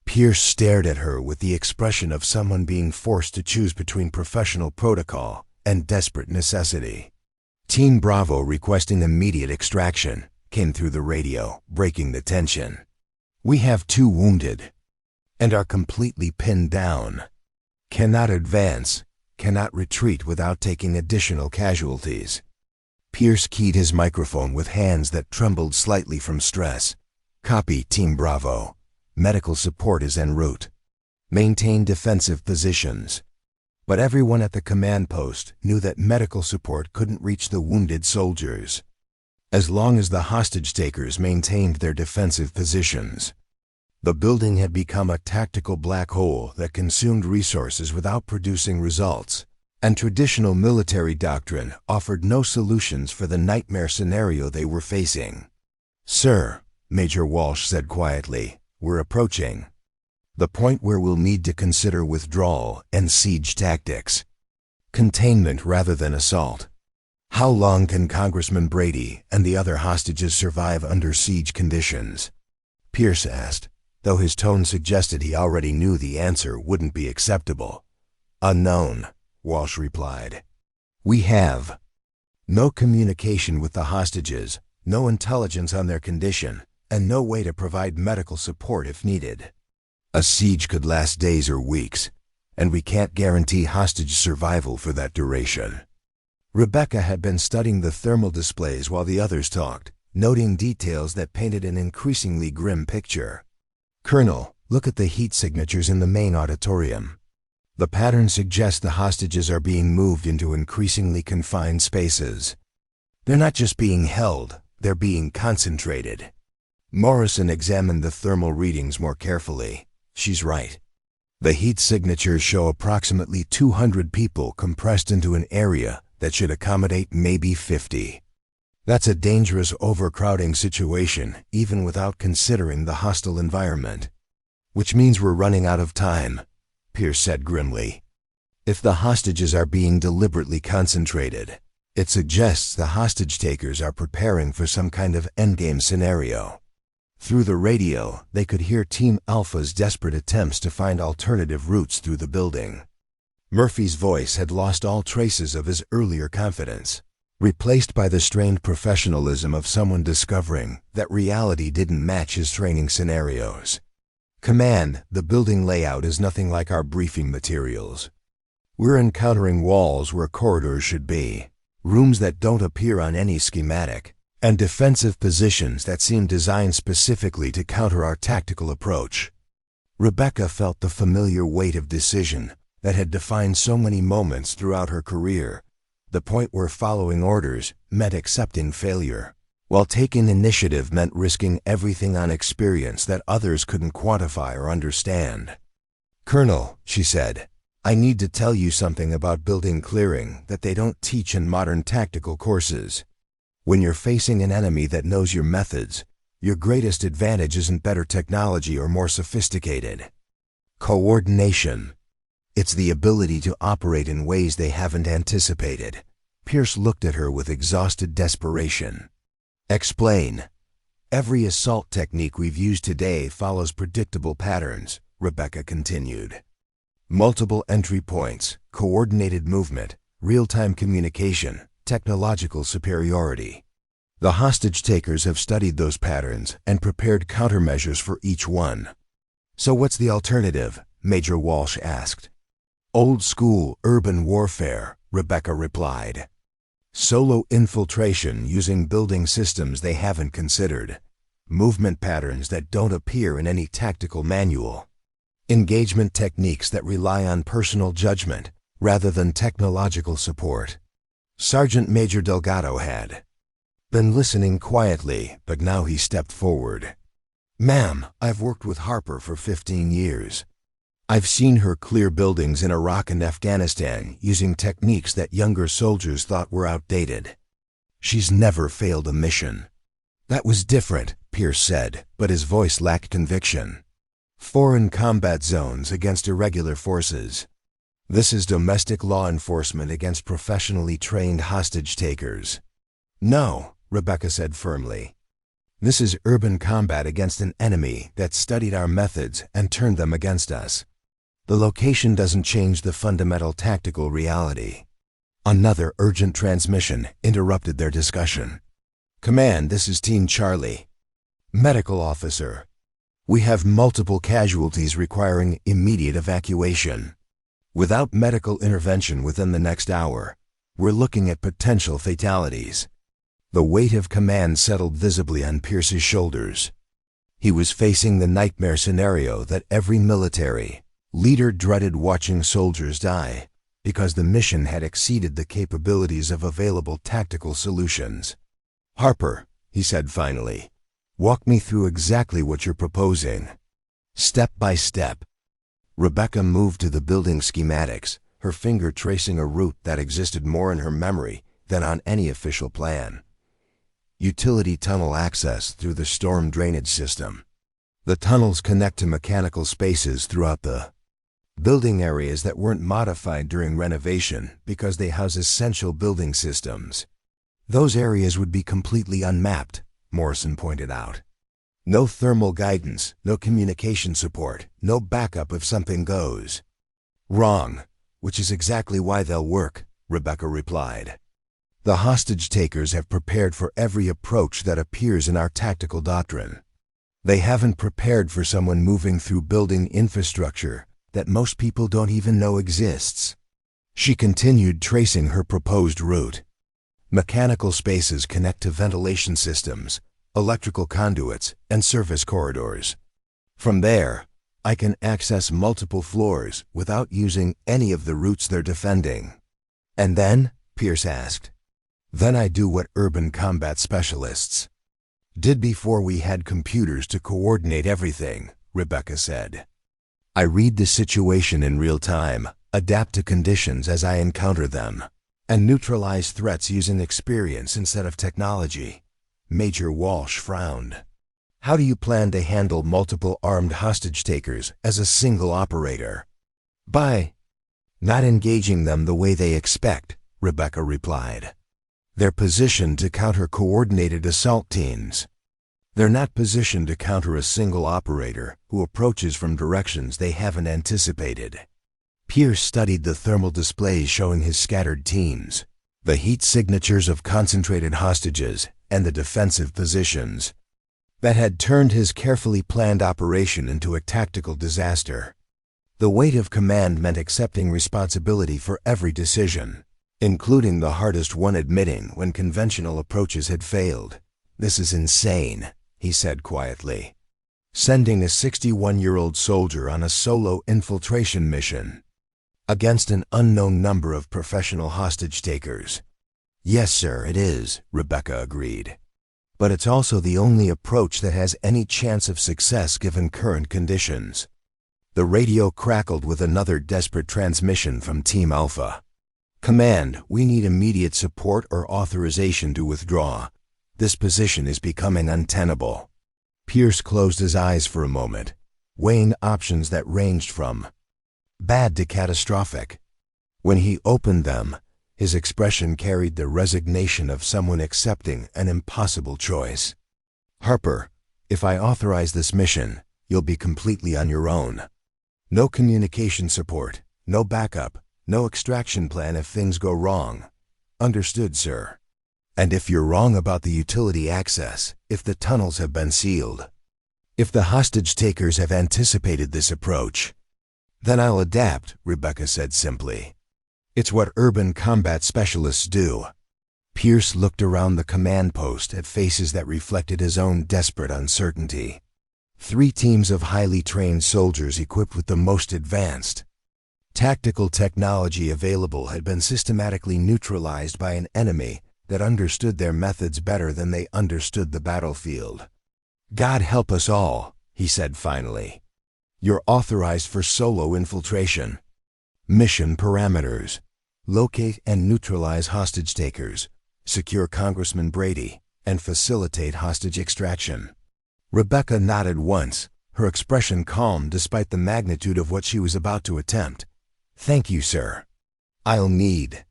Pierce stared at her with the expression of someone being forced to choose between professional protocol and desperate necessity. Team Bravo requesting immediate extraction came through the radio, breaking the tension. We have 2 wounded and are completely pinned down. Cannot advance, cannot retreat without taking additional casualties. Pierce keyed his microphone with hands that trembled slightly from stress. Copy, Team Bravo. Medical support is en route. Maintain defensive positions. But everyone at the command post knew that medical support couldn't reach the wounded soldiers as long as the hostage-takers maintained their defensive positions. The building had become a tactical black hole that consumed resources without producing results, and traditional military doctrine offered no solutions for the nightmare scenario they were facing. "Sir," Major Walsh said quietly, "we're approaching the point where we'll need to consider withdrawal and siege tactics. Containment rather than assault. How long can Congressman Brady and the other hostages survive under siege conditions?" Pierce asked, though his tone suggested he already knew the answer wouldn't be acceptable. "Unknown," Walsh replied. "We have no communication with the hostages, no intelligence on their condition, and no way to provide medical support if needed. A siege could last days or weeks, and we can't guarantee hostage survival for that duration." Rebecca had been studying the thermal displays while the others talked, noting details that painted an increasingly grim picture. "Colonel, look at the heat signatures in the main auditorium. The pattern suggests the hostages are being moved into increasingly confined spaces. They're not just being held, they're being concentrated." Morrison examined the thermal readings more carefully. "She's right. The heat signatures show approximately 200 people compressed into an area that should accommodate maybe 50. That's a dangerous overcrowding situation, even without considering the hostile environment." "Which means we're running out of time," Pierce said grimly. "If the hostages are being deliberately concentrated, it suggests the hostage-takers are preparing for some kind of endgame scenario." Through the radio, they could hear Team Alpha's desperate attempts to find alternative routes through the building. Murphy's voice had lost all traces of his earlier confidence, replaced by the strained professionalism of someone discovering that reality didn't match his training scenarios. "Command, the building layout is nothing like our briefing materials. We're encountering walls where corridors should be, rooms that don't appear on any schematic, and defensive positions that seem designed specifically to counter our tactical approach." Rebecca felt the familiar weight of decision that had defined so many moments throughout her career, the point where following orders meant accepting failure, while taking initiative meant risking everything on experience that others couldn't quantify or understand. "Colonel," she said, "I need to tell you something about building clearing that they don't teach in modern tactical courses. When you're facing an enemy that knows your methods, your greatest advantage isn't better technology or more sophisticated. Coordination. It's the ability to operate in ways they haven't anticipated." Pierce looked at her with exhausted desperation. "Explain." "Every assault technique we've used today follows predictable patterns," Rebecca continued. "Multiple entry points, coordinated movement, real-time communication, technological superiority. The hostage-takers have studied those patterns and prepared countermeasures for each one." "So what's the alternative?" Major Walsh asked. "Old-school urban warfare," Rebecca replied. "Solo infiltration using building systems they haven't considered. Movement patterns that don't appear in any tactical manual. Engagement techniques that rely on personal judgment rather than technological support." Sergeant Major Delgado had been listening quietly, but now he stepped forward. "Ma'am, I've worked with Harper for 15 years. I've seen her clear buildings in Iraq and Afghanistan using techniques that younger soldiers thought were outdated. She's never failed a mission." "That was different," Pierce said, but his voice lacked conviction. "Foreign combat zones against irregular forces. This is domestic law enforcement against professionally trained hostage-takers." "No," Rebecca said firmly. "This is urban combat against an enemy that studied our methods and turned them against us. The location doesn't change the fundamental tactical reality." Another urgent transmission interrupted their discussion. "Command, this is Team Charlie. Medical officer. We have multiple casualties requiring immediate evacuation." Without medical intervention within the next hour, we're looking at potential fatalities. The weight of command settled visibly on Pierce's shoulders. He was facing the nightmare scenario that every military leader dreaded, watching soldiers die because the mission had exceeded the capabilities of available tactical solutions. "Harper," he said finally, "walk me through exactly what you're proposing." Step by step. Rebecca moved to the building schematics, her finger tracing a route that existed more in her memory than on any official plan. Utility tunnel access through the storm drainage system. The tunnels connect to mechanical spaces throughout the building areas that weren't modified during renovation because they house essential building systems. Those areas would be completely unmapped, Morrison pointed out. No thermal guidance, no communication support, no backup if something goes wrong, which is exactly why they'll work, Rebecca replied. The hostage takers have prepared for every approach that appears in our tactical doctrine. They haven't prepared for someone moving through building infrastructure that most people don't even know exists. She continued, tracing her proposed route. Mechanical spaces connect to ventilation systems, electrical conduits, and surface corridors. From there, I can access multiple floors without using any of the routes they're defending. "And then?" Pierce asked. "Then I do what urban combat specialists did before we had computers to coordinate everything," Rebecca said. "I read the situation in real time, adapt to conditions as I encounter them, and neutralize threats using experience instead of technology." Major Walsh frowned. "How do you plan to handle multiple armed hostage takers as a single operator?" "By not engaging them the way they expect," Rebecca replied. "They're positioned to counter coordinated assault teams. They're not positioned to counter a single operator who approaches from directions they haven't anticipated." Pierce studied the thermal displays showing his scattered teams, the heat signatures of concentrated hostages, and the defensive positions that had turned his carefully planned operation into a tactical disaster. The weight of command meant accepting responsibility for every decision, including the hardest one, admitting when conventional approaches had failed. "This is insane," he said quietly. "Sending a 61-year-old soldier on a solo infiltration mission against an unknown number of professional hostage takers." "Yes, sir, it is," Rebecca agreed. "But it's also the only approach that has any chance of success given current conditions." The radio crackled with another desperate transmission from Team Alpha. "Command, we need immediate support or authorization to withdraw. This position is becoming untenable." Pierce closed his eyes for a moment, weighing options that ranged from bad to catastrophic. When he opened them, his expression carried the resignation of someone accepting an impossible choice. "Harper, if I authorize this mission, you'll be completely on your own. No communication support, no backup, no extraction plan if things go wrong." "Understood, sir." "And if you're wrong about the utility access, if the tunnels have been sealed, if the hostage takers have anticipated this approach, then I'll adapt," Rebecca said simply. "It's what urban combat specialists do." Pierce looked around the command post at faces that reflected his own desperate uncertainty. 3 teams of highly trained soldiers equipped with the most advanced tactical technology available had been systematically neutralized by an enemy that understood their methods better than they understood the battlefield. "God help us all," he said finally. "You're authorized for solo infiltration. Mission parameters: locate and neutralize hostage takers, secure Congressman Brady, and facilitate hostage extraction." Rebecca nodded once, her expression calm despite the magnitude of what she was about to attempt. "Thank you, sir. I'll need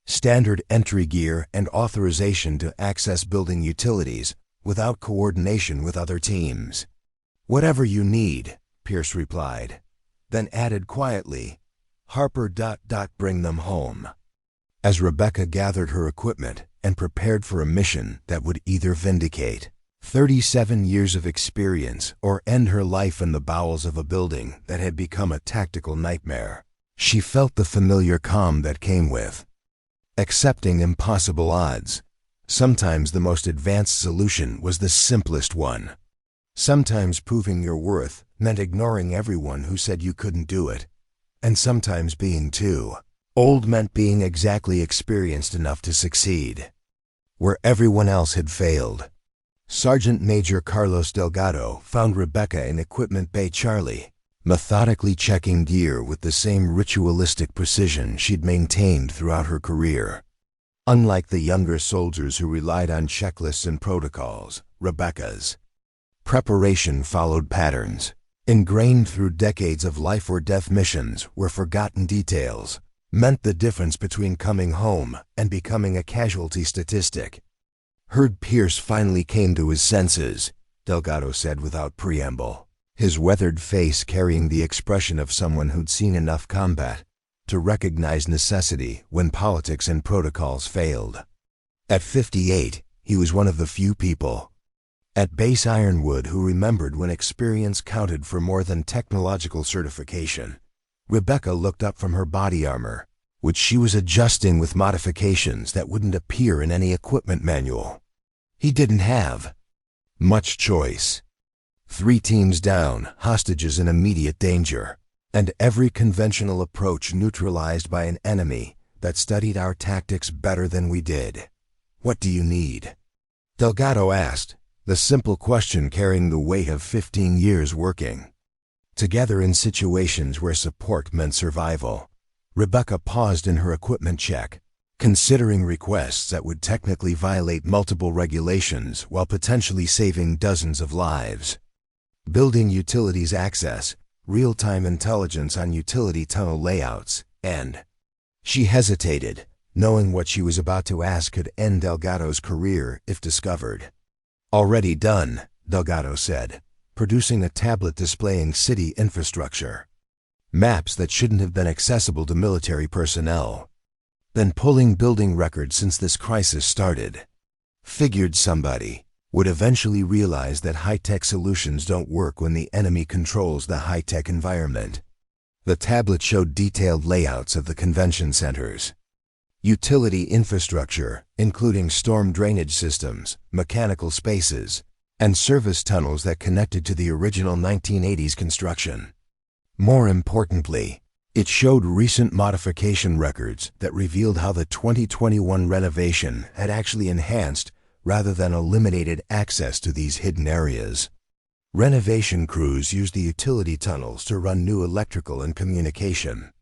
standard entry gear and authorization to access building utilities without coordination with other teams." "Whatever you need," Pierce replied, then added quietly, "Harper... bring them home." As Rebecca gathered her equipment and prepared for a mission that would either vindicate 37 years of experience or end her life in the bowels of a building that had become a tactical nightmare, She felt the familiar calm that came with accepting impossible odds. Sometimes the most advanced solution was the simplest one. Sometimes proving your worth meant ignoring everyone who said you couldn't do it. And sometimes being too old meant being exactly experienced enough to succeed where everyone else had failed. Sergeant Major Carlos Delgado found Rebecca in Equipment Bay Charlie, methodically checking gear with the same ritualistic precision she'd maintained throughout her career. Unlike the younger soldiers who relied on checklists and protocols, Rebecca's preparation followed patterns, ingrained through decades of life-or-death missions where forgotten details meant the difference between coming home and becoming a casualty statistic. Heard Pierce finally came to his senses, Delgado said without preamble, his weathered face carrying the expression of someone who'd seen enough combat to recognize necessity when politics and protocols failed. At 58, he was one of the few people at Base Ironwood who remembered when experience counted for more than technological certification. Rebecca looked up from her body armor, which she was adjusting with modifications that wouldn't appear in any equipment manual. He didn't have much choice. 3 teams down, hostages in immediate danger, and every conventional approach neutralized by an enemy that studied our tactics better than we did. "What do you need?" Delgado asked, the simple question carrying the weight of 15 years working together in situations where support meant survival. Rebecca paused in her equipment check, considering requests that would technically violate multiple regulations while potentially saving dozens of lives. Building utilities access, real-time intelligence on utility tunnel layouts, and she hesitated, knowing what she was about to ask could end Delgado's career if discovered. "Already done," Delgado said, producing a tablet displaying city infrastructure. Maps that shouldn't have been accessible to military personnel. Then pulling building records since this crisis started. Figured somebody would eventually realize that high-tech solutions don't work when the enemy controls the high-tech environment. The tablet showed detailed layouts of the convention centers. Utility infrastructure, including storm drainage systems, mechanical spaces, and service tunnels that connected to the original 1980s construction. More importantly, it showed recent modification records that revealed how the 2021 renovation had actually enhanced rather than eliminated access to these hidden areas. Renovation crews used the utility tunnels to run new electrical and communication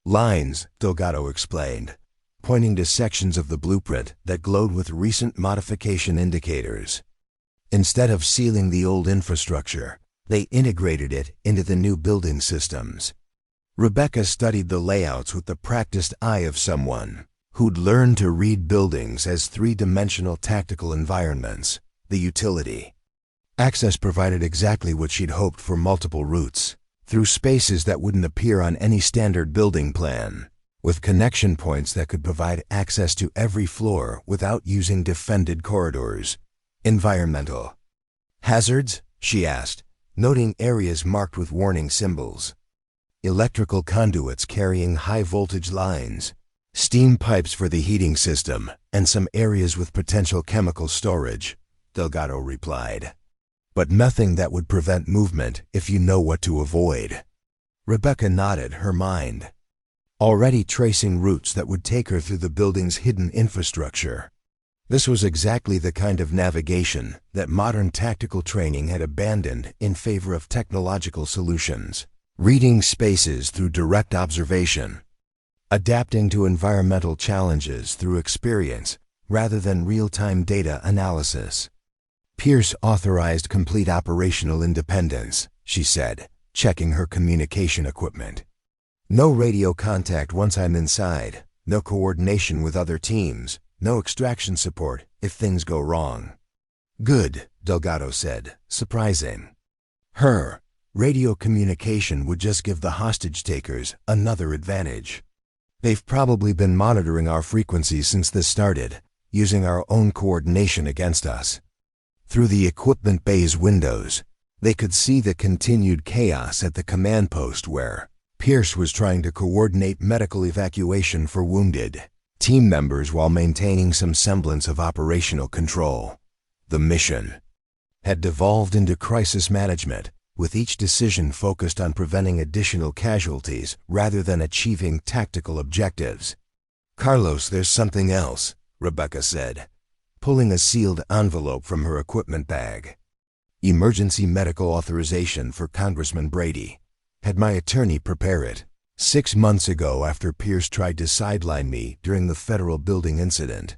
lines, Delgado explained, pointing to sections of the blueprint that glowed with recent modification indicators. Instead of sealing the old infrastructure, they integrated it into the new building systems. Rebecca studied the layouts with the practiced eye of someone who'd learned to read buildings as 3-dimensional tactical environments. The utility access provided exactly what she'd hoped for: multiple routes through spaces that wouldn't appear on any standard building plan, with connection points that could provide access to every floor without using defended corridors. "Environmental hazards?" she asked, noting areas marked with warning symbols. "Electrical conduits carrying high-voltage lines, steam pipes for the heating system, and some areas with potential chemical storage," Delgado replied. "But nothing that would prevent movement if you know what to avoid." Rebecca nodded, her mind already tracing routes that would take her through the building's hidden infrastructure. This was exactly the kind of navigation that modern tactical training had abandoned in favor of technological solutions. Reading spaces through direct observation, adapting to environmental challenges through experience rather than real-time data analysis. "Pierce authorized complete operational independence," she said, checking her communication equipment. "No radio contact once I'm inside, no coordination with other teams, no extraction support if things go wrong." "Good," Delgado said, surprising. Her radio communication would just give the hostage takers another advantage. "They've probably been monitoring our frequencies since this started, using our own coordination against us." Through the equipment bay's windows, they could see the continued chaos at the command post where Pierce was trying to coordinate medical evacuation for wounded team members while maintaining some semblance of operational control. The mission had devolved into crisis management, with each decision focused on preventing additional casualties rather than achieving tactical objectives. "Carlos, there's something else," Rebecca said, pulling a sealed envelope from her equipment bag. "Emergency medical authorization for Congressman Brady. Had my attorney prepare it 6 months ago after Pierce tried to sideline me during the federal building incident."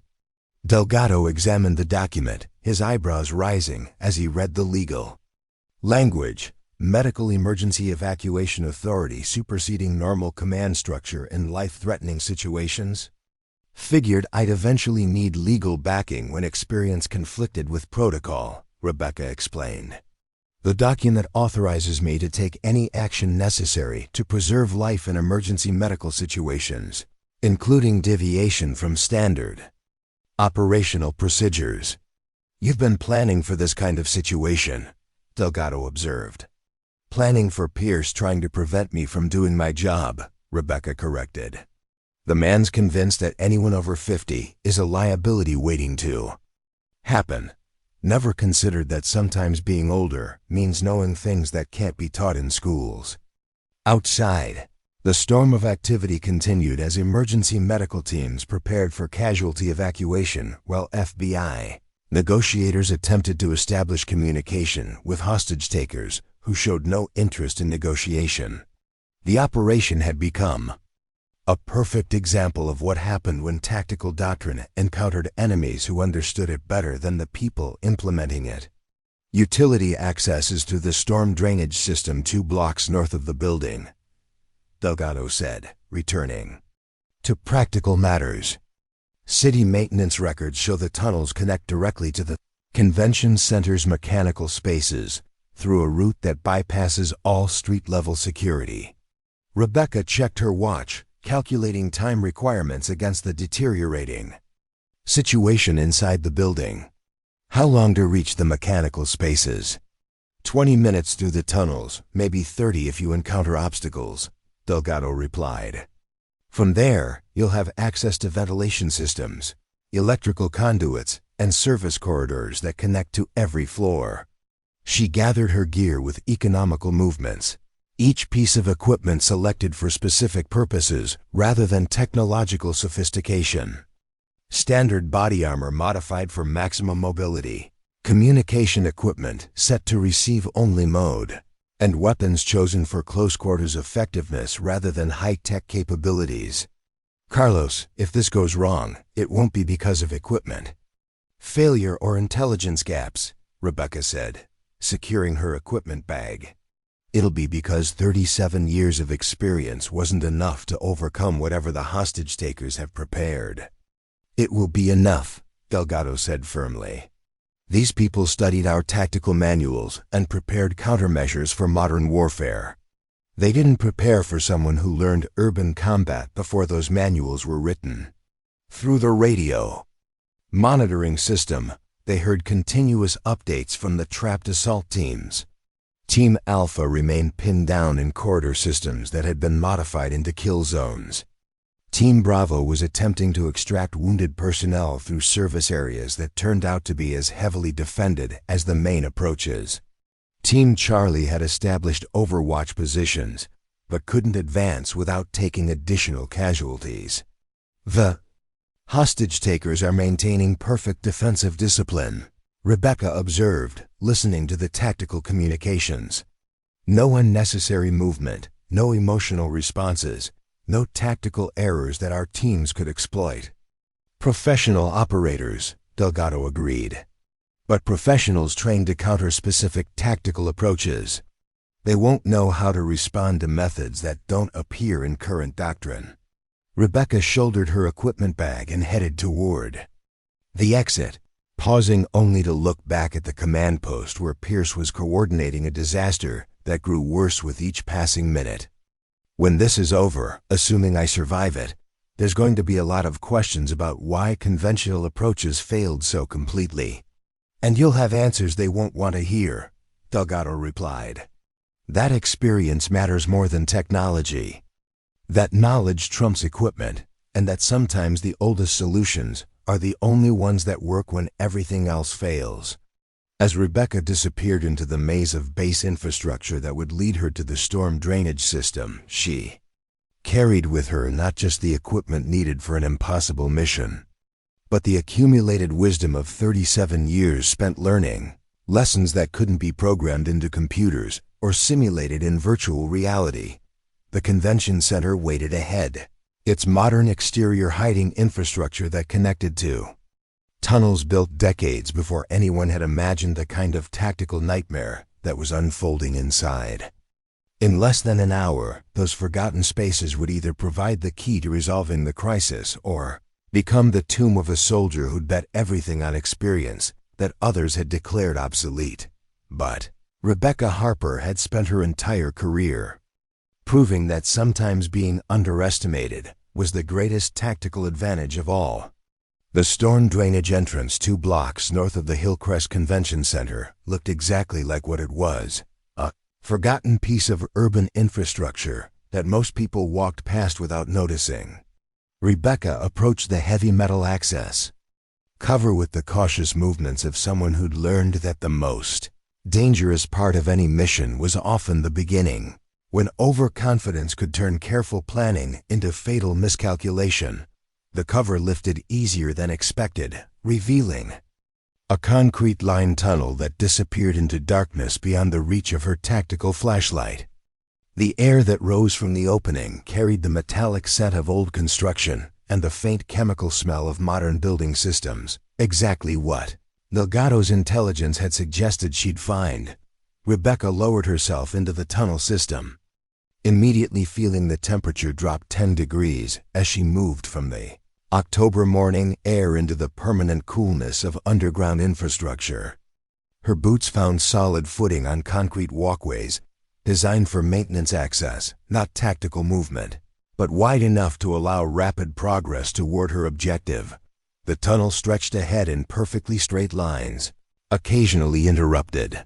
Delgado examined the document, his eyebrows rising as he read the legal language. Medical Emergency Evacuation Authority superseding normal command structure in life-threatening situations. "Figured I'd eventually need legal backing when experience conflicted with protocol," Rebecca explained. "The document authorizes me to take any action necessary to preserve life in emergency medical situations, including deviation from standard operational procedures." "You've been planning for this kind of situation," Delgado observed. "Planning for Pierce trying to prevent me from doing my job," Rebecca corrected. "The man's convinced that anyone over 50 is a liability waiting to happen. Never considered that sometimes being older means knowing things that can't be taught in schools." Outside, the storm of activity continued as emergency medical teams prepared for casualty evacuation while FBI negotiators attempted to establish communication with hostage-takers who showed no interest in negotiation. The operation had become a perfect example of what happened when tactical doctrine encountered enemies who understood it better than the people implementing it. "Utility access is through the storm drainage system 2 blocks north of the building," Delgado said, returning to practical matters. "City maintenance records show the tunnels connect directly to the convention center's mechanical spaces through a route that bypasses all street-level security." Rebecca checked her watch, calculating time requirements against the deteriorating situation inside the building. "How long to reach the mechanical spaces?" 20 minutes through the tunnels, maybe 30 if you encounter obstacles," Delgado replied. "From there, you'll have access to ventilation systems, electrical conduits, and service corridors that connect to every floor." She gathered her gear with economical movements, each piece of equipment selected for specific purposes rather than technological sophistication. Standard body armor modified for maximum mobility, communication equipment set to receive-only mode, and weapons chosen for close-quarters effectiveness rather than high-tech capabilities. "Carlos, if this goes wrong, it won't be because of equipment failure or intelligence gaps," Rebecca said, securing her equipment bag. "It'll be because 37 years of experience wasn't enough to overcome whatever the hostage-takers have prepared." "It will be enough," Delgado said firmly. "These people studied our tactical manuals and prepared countermeasures for modern warfare. They didn't prepare for someone who learned urban combat before those manuals were written." Through the radio monitoring system, they heard continuous updates from the trapped assault teams. Team Alpha remained pinned down in corridor systems that had been modified into kill zones. Team Bravo was attempting to extract wounded personnel through service areas that turned out to be as heavily defended as the main approaches. Team Charlie had established overwatch positions, but couldn't advance without taking additional casualties. The hostage-takers are maintaining perfect defensive discipline, Rebecca observed, listening to the tactical communications. "No unnecessary movement, no emotional responses, no tactical errors that our teams could exploit." "Professional operators," Delgado agreed. "But professionals trained to counter specific tactical approaches. They won't know how to respond to methods that don't appear in current doctrine." Rebecca shouldered her equipment bag and headed toward the exit, pausing only to look back at the command post where Pierce was coordinating a disaster that grew worse with each passing minute. "When this is over, assuming I survive it, there's going to be a lot of questions about why conventional approaches failed so completely. And you'll have answers they won't want to hear," Delgado replied. That experience matters more than technology. That knowledge trumps equipment, and that sometimes the oldest solutions are the only ones that work when everything else fails. As Rebecca disappeared into the maze of base infrastructure that would lead her to the storm drainage system, she carried with her not just the equipment needed for an impossible mission, but the accumulated wisdom of 37 years spent learning, lessons that couldn't be programmed into computers or simulated in virtual reality. The convention center waited ahead, its modern exterior hiding infrastructure that connected to tunnels built decades before anyone had imagined the kind of tactical nightmare that was unfolding inside. In less than an hour, those forgotten spaces would either provide the key to resolving the crisis or become the tomb of a soldier who'd bet everything on experience that others had declared obsolete. But Rebecca Harper had spent her entire career proving that sometimes being underestimated was the greatest tactical advantage of all. The storm drainage entrance 2 blocks north of the Hillcrest Convention Center looked exactly like what it was, a forgotten piece of urban infrastructure that most people walked past without noticing. Rebecca approached the heavy metal access cover with the cautious movements of someone who'd learned that the most dangerous part of any mission was often the beginning, when overconfidence could turn careful planning into fatal miscalculation. The cover lifted easier than expected, revealing a concrete-lined tunnel that disappeared into darkness beyond the reach of her tactical flashlight. The air that rose from the opening carried the metallic scent of old construction and the faint chemical smell of modern building systems, exactly what Delgado's intelligence had suggested she'd find. Rebecca lowered herself into the tunnel system, immediately feeling the temperature drop 10 degrees as she moved from the October morning air into the permanent coolness of underground infrastructure. Her boots found solid footing on concrete walkways designed for maintenance access, not tactical movement, but wide enough to allow rapid progress toward her objective. The tunnel stretched ahead in perfectly straight lines, occasionally interrupted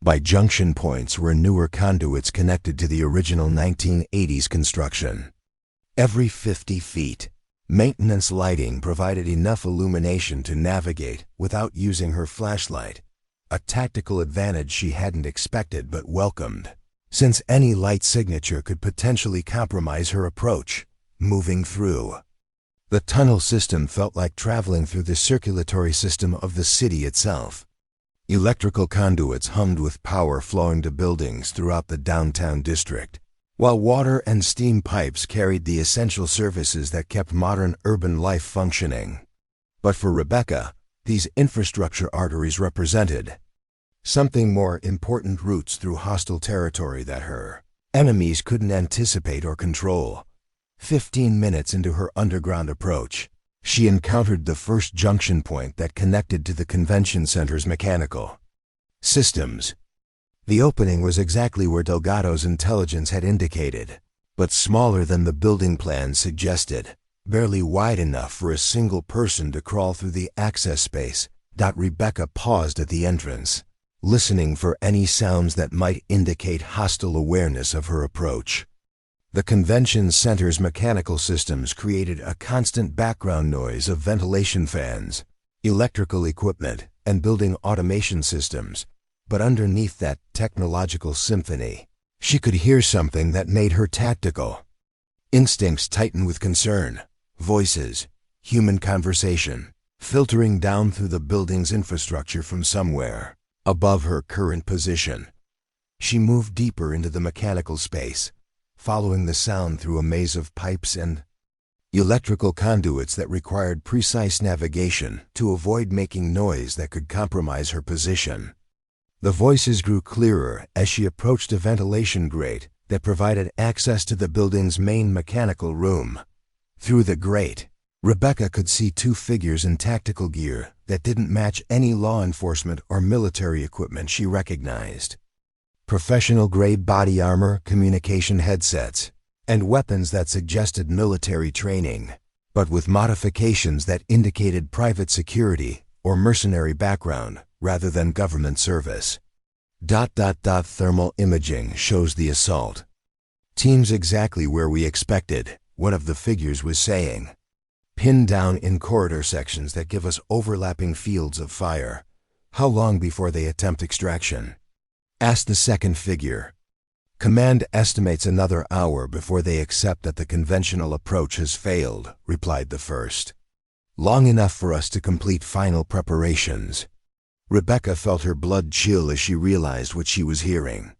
by junction points where newer conduits connected to the original 1980s construction. Every 50 feet, maintenance lighting provided enough illumination to navigate without using her flashlight, a tactical advantage she hadn't expected but welcomed, since any light signature could potentially compromise her approach. Moving through the tunnel system felt like traveling through the circulatory system of the city itself. Electrical conduits hummed with power flowing to buildings throughout the downtown district, while water and steam pipes carried the essential services that kept modern urban life functioning. But for Rebecca, these infrastructure arteries represented something more important: routes through hostile territory that her enemies couldn't anticipate or control. 15 minutes into her underground approach, she encountered the first junction point that connected to the convention center's mechanical systems. The opening was exactly where Delgado's intelligence had indicated, but smaller than the building plan suggested, barely wide enough for a single person to crawl through the access space. Rebecca paused at the entrance, listening for any sounds that might indicate hostile awareness of her approach. The convention center's mechanical systems created a constant background noise of ventilation fans, electrical equipment, and building automation systems. But underneath that technological symphony, she could hear something that made her tactical instincts tighten with concern. Voices, human conversation, filtering down through the building's infrastructure from somewhere above her current position. She moved deeper into the mechanical space, following the sound through a maze of pipes and electrical conduits that required precise navigation to avoid making noise that could compromise her position. The voices grew clearer as she approached a ventilation grate that provided access to the building's main mechanical room. Through the grate, Rebecca could see 2 figures in tactical gear that didn't match any law enforcement or military equipment she recognized. Professional-grade body armor, communication headsets, and weapons that suggested military training, but with modifications that indicated private security or mercenary background rather than government service. Thermal imaging shows the assault. Teams exactly where we expected, one of the figures was saying. Pinned down in corridor sections that give us overlapping fields of fire. How long before they attempt extraction? Asked the second figure. Command estimates another hour before they accept that the conventional approach has failed, replied the first. Long enough for us to complete final preparations. Rebecca felt her blood chill as she realized what she was hearing.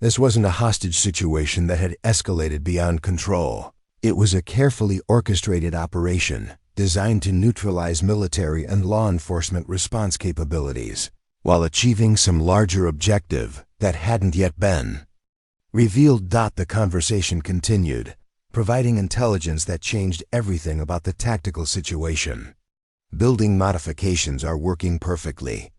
This wasn't a hostage situation that had escalated beyond control. It was a carefully orchestrated operation designed to neutralize military and law enforcement response capabilities, while achieving some larger objective that hadn't yet been revealed. The conversation continued, providing intelligence that changed everything about the tactical situation. Building modifications are working perfectly.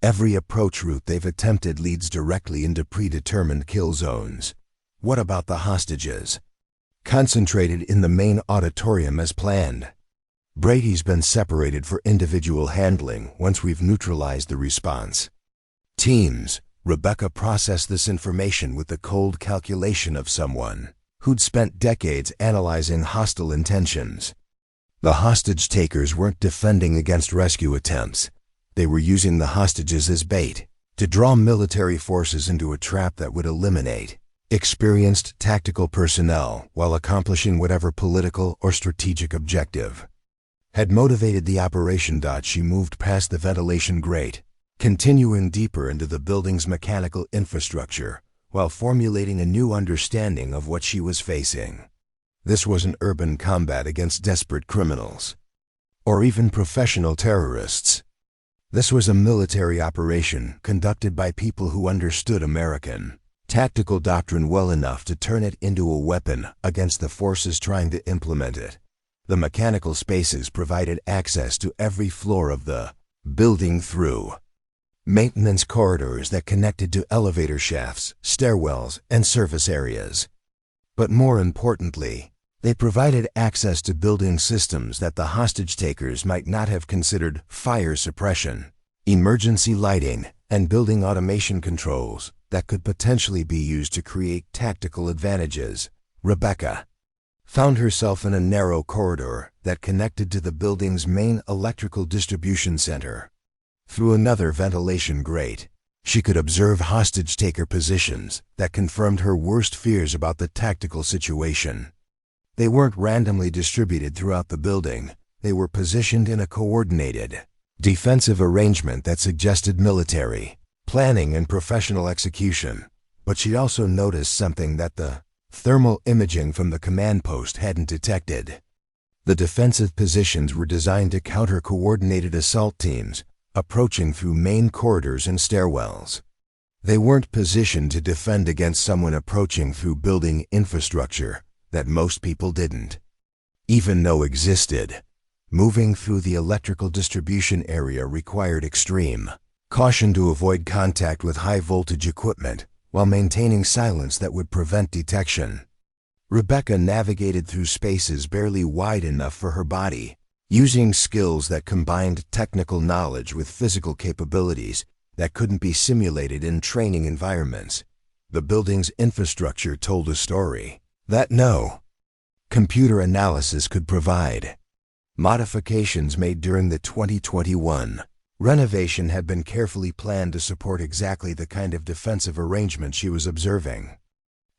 Every approach route they've attempted leads directly into predetermined kill zones. What about the hostages? Concentrated in the main auditorium as planned. Brady's been separated for individual handling once we've neutralized the response. Teams, Rebecca processed this information with the cold calculation of someone who'd spent decades analyzing hostile intentions. The hostage takers weren't defending against rescue attempts. They were using the hostages as bait to draw military forces into a trap that would eliminate experienced tactical personnel while accomplishing whatever political or strategic objective had motivated the operation. She moved past the ventilation grate, continuing deeper into the building's mechanical infrastructure while formulating a new understanding of what she was facing. This wasn't urban combat against desperate criminals, or even professional terrorists. This was a military operation conducted by people who understood American tactical doctrine well enough to turn it into a weapon against the forces trying to implement it. The mechanical spaces provided access to every floor of the building through maintenance corridors that connected to elevator shafts, stairwells, and service areas. But more importantly, they provided access to building systems that the hostage takers might not have considered: fire suppression, emergency lighting, and building automation controls that could potentially be used to create tactical advantages. Rebecca found herself in a narrow corridor that connected to the building's main electrical distribution center. Through another ventilation grate, she could observe hostage-taker positions that confirmed her worst fears about the tactical situation. They weren't randomly distributed throughout the building. They were positioned in a coordinated, defensive arrangement that suggested military planning and professional execution. But she also noticed something that the thermal imaging from the command post hadn't detected. The defensive positions were designed to counter coordinated assault teams approaching through main corridors and stairwells. They weren't positioned to defend against someone approaching through building infrastructure that most people didn't even know existed. Moving through the electrical distribution area required extreme caution to avoid contact with high-voltage equipment while maintaining silence that would prevent detection. Rebecca navigated through spaces barely wide enough for her body, using skills that combined technical knowledge with physical capabilities that couldn't be simulated in training environments. The building's infrastructure told a story that no computer analysis could provide. Modifications made during the 2021 renovation had been carefully planned to support exactly the kind of defensive arrangement she was observing.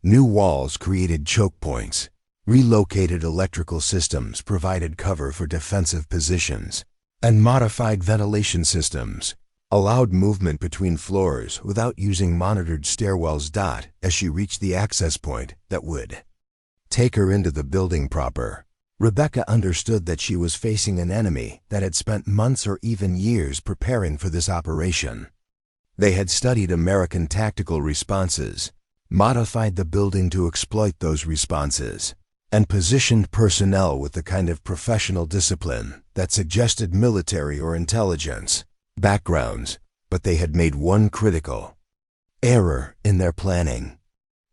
New walls created choke points. Relocated electrical systems provided cover for defensive positions, and modified ventilation systems allowed movement between floors without using monitored stairwells. As she reached the access point that would take her into the building proper, Rebecca understood that she was facing an enemy that had spent months or even years preparing for this operation. They had studied American tactical responses, modified the building to exploit those responses, and positioned personnel with the kind of professional discipline that suggested military or intelligence backgrounds. But they had made one critical error in their planning.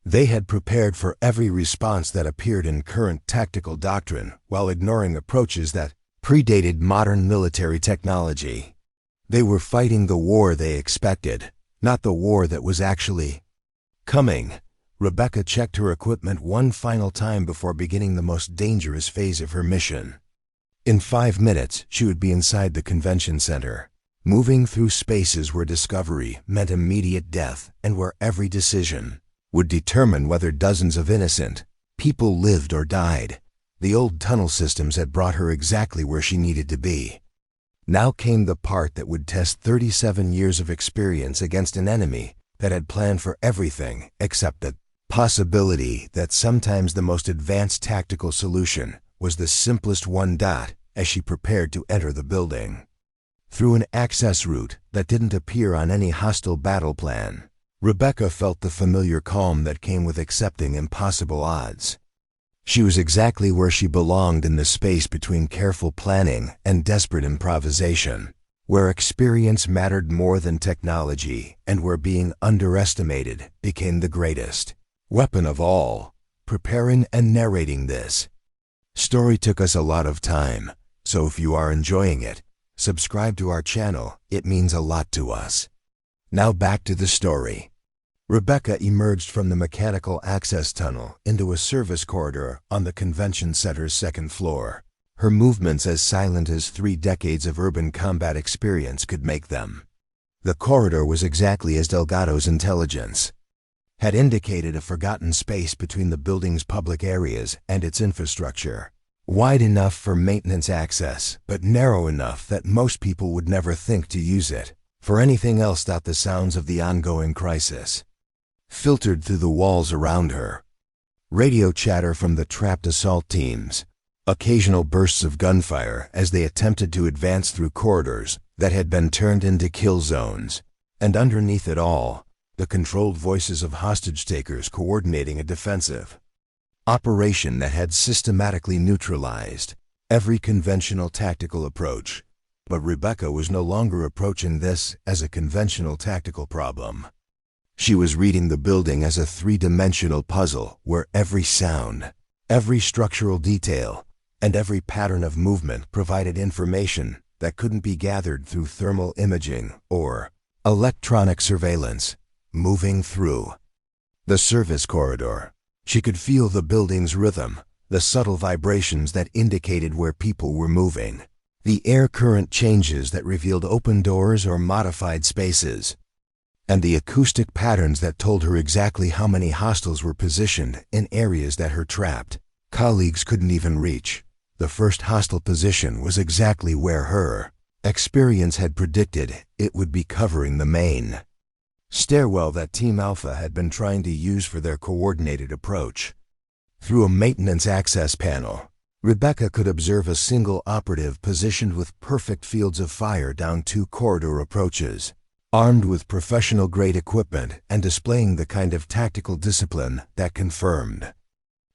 They had prepared for every response that appeared in current tactical doctrine while ignoring approaches that predated modern military technology. They were fighting the war they expected, not the war that was actually coming. Rebecca checked her equipment one final time before beginning the most dangerous phase of her mission. In 5 minutes, she would be inside the convention center, moving through spaces where discovery meant immediate death and where every decision would determine whether dozens of innocent people lived or died. The old tunnel systems had brought her exactly where she needed to be. Now came the part that would test 37 years of experience against an enemy that had planned for everything except the possibility that sometimes the most advanced tactical solution was the simplest one. As she prepared to enter the building through an access route that didn't appear on any hostile battle plan, Rebecca felt the familiar calm that came with accepting impossible odds. She was exactly where she belonged in the space between careful planning and desperate improvisation, where experience mattered more than technology and where being underestimated became the greatest weapon of all. Preparing and narrating this story took us a lot of time, so if you are enjoying it, subscribe to our channel. It means a lot to us. Now back to the story. Rebecca emerged from the mechanical access tunnel into a service corridor on the convention center's second floor, her movements as silent as 3 decades of urban combat experience could make them. The corridor was exactly as Delgado's intelligence had indicated, a forgotten space between the building's public areas and its infrastructure, wide enough for maintenance access, but narrow enough that most people would never think to use it for anything else. The sounds of the ongoing crisis filtered through the walls around her. Radio chatter from the trapped assault teams, occasional bursts of gunfire as they attempted to advance through corridors that had been turned into kill zones, and underneath it all, the controlled voices of hostage-takers coordinating a defensive operation that had systematically neutralized every conventional tactical approach. But Rebecca was no longer approaching this as a conventional tactical problem. She was reading the building as a 3-dimensional puzzle where every sound, every structural detail, and every pattern of movement provided information that couldn't be gathered through thermal imaging or electronic surveillance. Moving through the service corridor, she could feel the building's rhythm, the subtle vibrations that indicated where people were moving, the air current changes that revealed open doors or modified spaces, and the acoustic patterns that told her exactly how many hostiles were positioned in areas that her trapped colleagues couldn't even reach. The first hostile position was exactly where her experience had predicted it would be, covering the main stairwell that Team Alpha had been trying to use for their coordinated approach. Through a maintenance access panel, Rebecca could observe a single operative positioned with perfect fields of fire down 2 corridor approaches, armed with professional-grade equipment and displaying the kind of tactical discipline that confirmed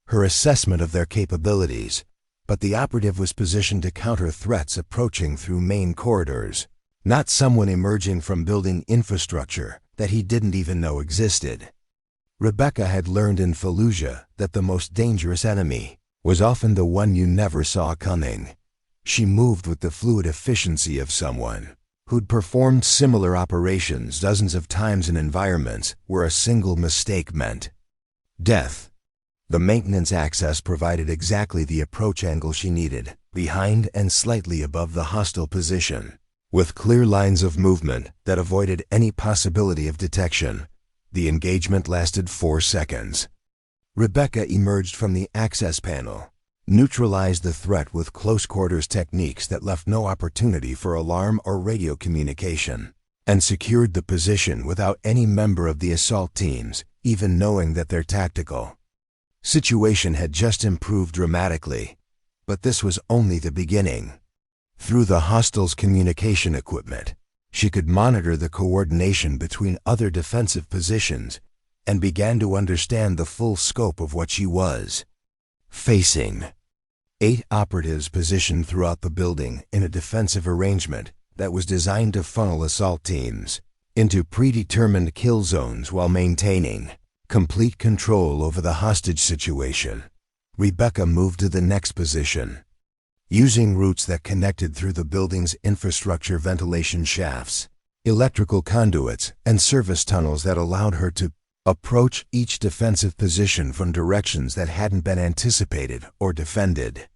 her assessment of their capabilities. But the operative was positioned to counter threats approaching through main corridors, not someone emerging from building infrastructure that he didn't even know existed. Rebecca had learned in Fallujah that the most dangerous enemy was often the one you never saw coming. She moved with the fluid efficiency of someone who'd performed similar operations dozens of times in environments where a single mistake meant death. The maintenance access provided exactly the approach angle she needed, behind and slightly above the hostile position, with clear lines of movement that avoided any possibility of detection. The engagement lasted 4 seconds. Rebecca emerged from the access panel, neutralized the threat with close quarters techniques that left no opportunity for alarm or radio communication, and secured the position without any member of the assault teams even knowing that their tactical situation had just improved dramatically. But this was only the beginning. Through the hostiles' communication equipment, she could monitor the coordination between other defensive positions and began to understand the full scope of what she was facing. 8 operatives positioned throughout the building in a defensive arrangement that was designed to funnel assault teams into predetermined kill zones while maintaining complete control over the hostage situation. Rebecca moved to the next position, using routes that connected through the building's infrastructure ventilation shafts. electrical conduits, and service tunnels that allowed her to approach each defensive position from directions that hadn't been anticipated or defended.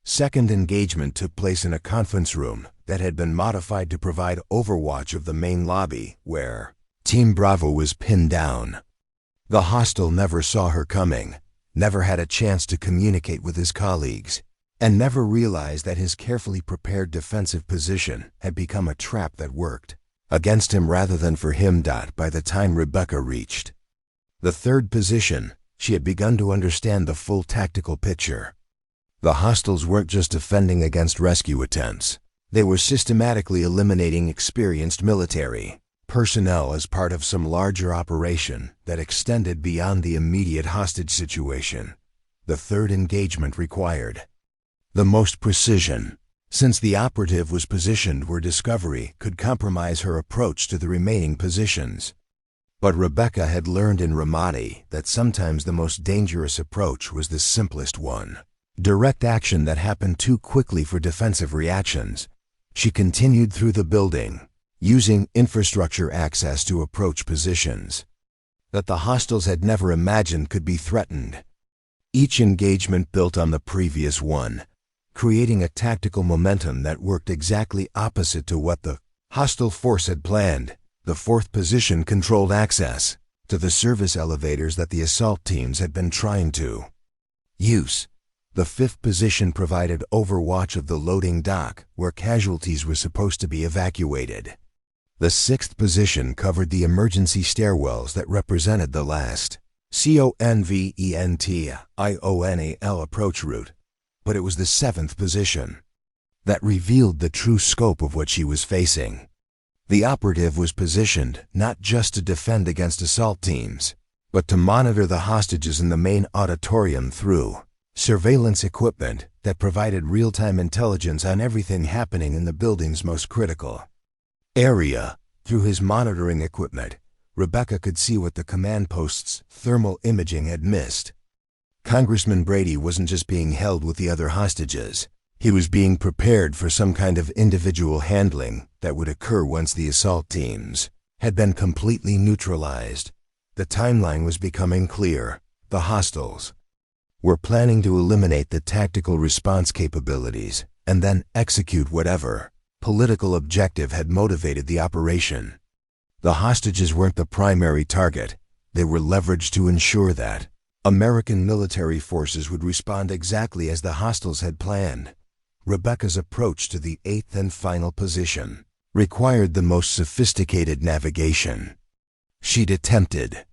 Second engagement took place in a conference room that had been modified to provide overwatch of the main lobby, where Team Bravo was pinned down. The hostile never saw her coming, never had a chance to communicate with his colleagues, and never realized that his carefully prepared defensive position had become a trap that worked against him rather than for him. By the time Rebecca reached the third position, she had begun to understand the full tactical picture. The hostiles weren't just defending against rescue attempts. They were systematically eliminating experienced military personnel as part of some larger operation that extended beyond the immediate hostage situation. The third engagement required the most precision, since the operative was positioned where discovery could compromise her approach to the remaining positions. But Rebecca had learned in Ramadi that sometimes the most dangerous approach was the simplest one. Direct action that happened too quickly for defensive reactions. She continued through the building, using infrastructure access to approach positions that the hostiles had never imagined could be threatened. Each engagement built on the previous one, creating a tactical momentum that worked exactly opposite to what the hostile force had planned. The fourth position controlled access to the service elevators that the assault teams had been trying to use. The fifth position provided overwatch of the loading dock where casualties were supposed to be evacuated. The sixth position covered the emergency stairwells that represented the last conventional approach route, but it was the seventh position that revealed the true scope of what she was facing. The operative was positioned not just to defend against assault teams, but to monitor the hostages in the main auditorium through surveillance equipment that provided real-time intelligence on everything happening in the building's most critical area. Through his monitoring equipment, Rebecca could see what the command post's thermal imaging had missed. Congressman Brady wasn't just being held with the other hostages. He was being prepared for some kind of individual handling that would occur once the assault teams had been completely neutralized. The timeline was becoming clear. The hostiles were planning to eliminate the tactical response capabilities and then execute whatever political objective had motivated the operation. The hostages weren't the primary target. They were leveraged to ensure that American military forces would respond exactly as the hostiles had planned. Rebecca's approach to the eighth and final position required the most sophisticated navigation she'd attempted.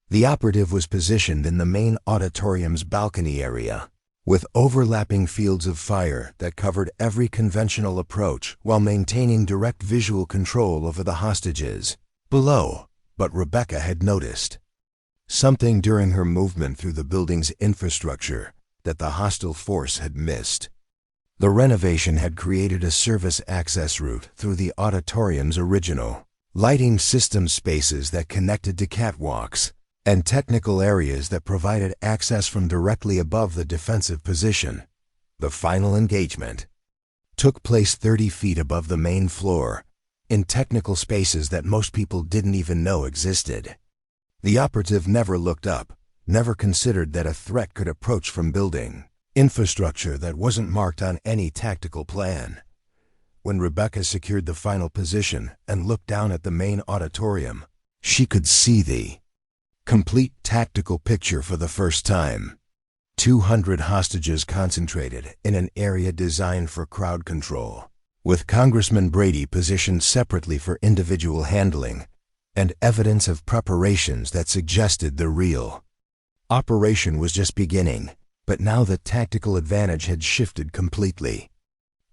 The operative was positioned in the main auditorium's balcony area, with overlapping fields of fire that covered every conventional approach while maintaining direct visual control over the hostages below. But Rebecca had noticed something during her movement through the building's infrastructure that the hostile force had missed. The renovation had created a service access route through the auditorium's original lighting system spaces that connected to catwalks and technical areas that provided access from directly above the defensive position. The final engagement took place 30 feet above the main floor, in technical spaces that most people didn't even know existed. The operative never looked up, never considered that a threat could approach from building infrastructure that wasn't marked on any tactical plan. When Rebecca secured the final position and looked down at the main auditorium, she could see the complete tactical picture for the first time. 200 hostages concentrated in an area designed for crowd control, with Congressman Brady positioned separately for individual handling, and evidence of preparations that suggested the real operation was just beginning. But now the tactical advantage had shifted completely.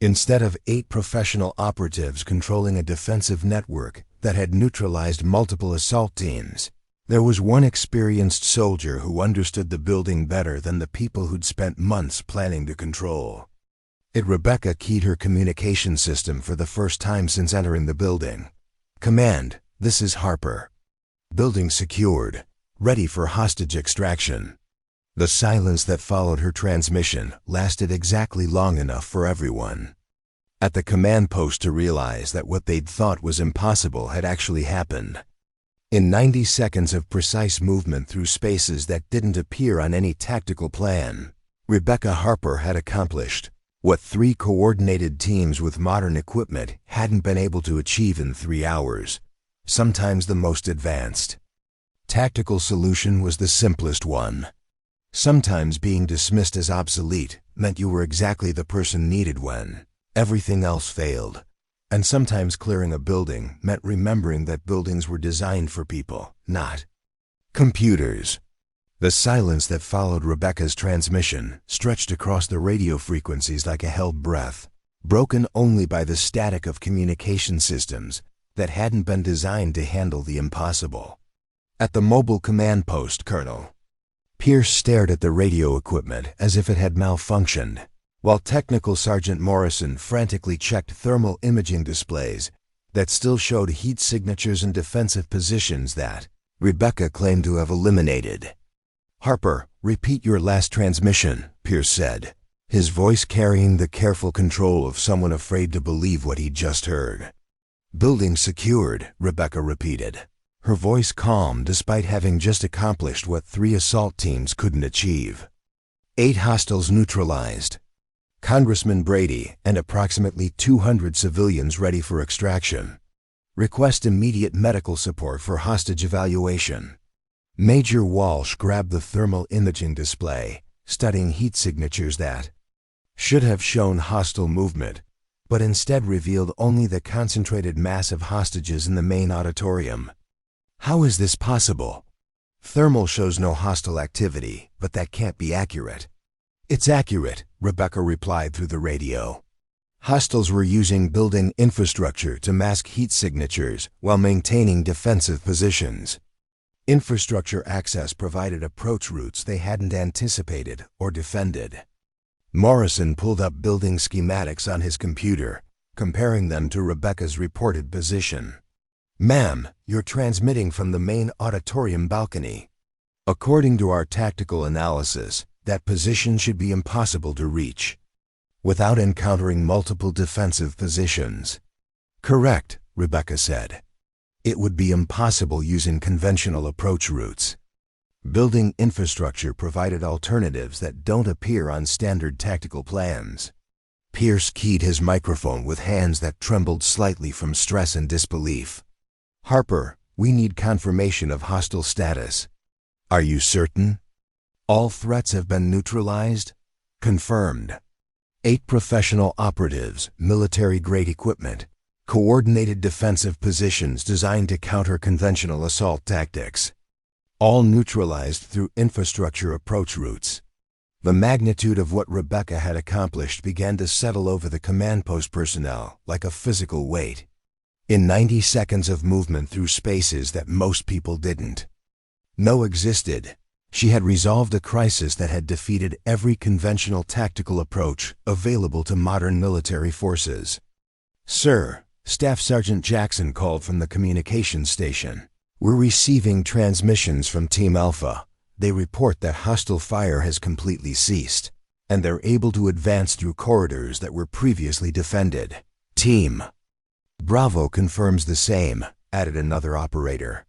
Instead of 8 professional operatives controlling a defensive network that had neutralized multiple assault teams, there was one experienced soldier who understood the building better than the people who'd spent months planning to control it. Rebecca keyed her communication system for the first time since entering the building. "Command, this is Harper. Building secured, ready for hostage extraction." The silence that followed her transmission lasted exactly long enough for everyone at the command post to realize that what they'd thought was impossible had actually happened. In 90 seconds of precise movement through spaces that didn't appear on any tactical plan, Rebecca Harper had accomplished what 3 coordinated teams with modern equipment hadn't been able to achieve in 3 hours, sometimes the most advanced. Tactical solution was the simplest one. Sometimes being dismissed as obsolete meant you were exactly the person needed when everything else failed. And sometimes clearing a building meant remembering that buildings were designed for people, not computers. The silence that followed Rebecca's transmission stretched across the radio frequencies like a held breath, broken only by the static of communication systems that hadn't been designed to handle the impossible. At the mobile command post, Colonel Pierce stared at the radio equipment as if it had malfunctioned, while Technical Sergeant Morrison frantically checked thermal imaging displays that still showed heat signatures and defensive positions that Rebecca claimed to have eliminated. "Harper, repeat your last transmission," Pierce said, his voice carrying the careful control of someone afraid to believe what he'd just heard. "Building secured," Rebecca repeated, her voice calm despite having just accomplished what 3 assault teams couldn't achieve. 8 hostiles neutralized. Congressman Brady and approximately 200 civilians ready for extraction. Request immediate medical support for hostage evaluation. Major Walsh grabbed the thermal imaging display, studying heat signatures that should have shown hostile movement, but instead revealed only the concentrated mass of hostages in the main auditorium. "How is this possible?" "Thermal shows no hostile activity, but that can't be accurate." "It's accurate," Rebecca replied through the radio. Hostiles were using building infrastructure to mask heat signatures while maintaining defensive positions. Infrastructure access provided approach routes they hadn't anticipated or defended. Morrison pulled up building schematics on his computer, comparing them to Rebecca's reported position. "Ma'am, you're transmitting from the main auditorium balcony. According to our tactical analysis, that position should be impossible to reach without encountering multiple defensive positions." "Correct," Rebecca said. "It would be impossible using conventional approach routes. Building infrastructure provided alternatives that don't appear on standard tactical plans." Pierce keyed his microphone with hands that trembled slightly from stress and disbelief. "Harper, we need confirmation of hostile status." "Are you certain?" "All threats have been neutralized?" "Confirmed." 8 professional operatives, military-grade equipment, coordinated defensive positions designed to counter conventional assault tactics. All neutralized through infrastructure approach routes. The magnitude of what Rebecca had accomplished began to settle over the command post personnel like a physical weight. In 90 seconds of movement through spaces that most people didn't know existed, she had resolved a crisis that had defeated every conventional tactical approach available to modern military forces. "Sir," Staff Sergeant Jackson called from the communications station, "we're receiving transmissions from Team Alpha. They report that hostile fire has completely ceased, and they're able to advance through corridors that were previously defended." "Team Bravo confirms the same," added another operator.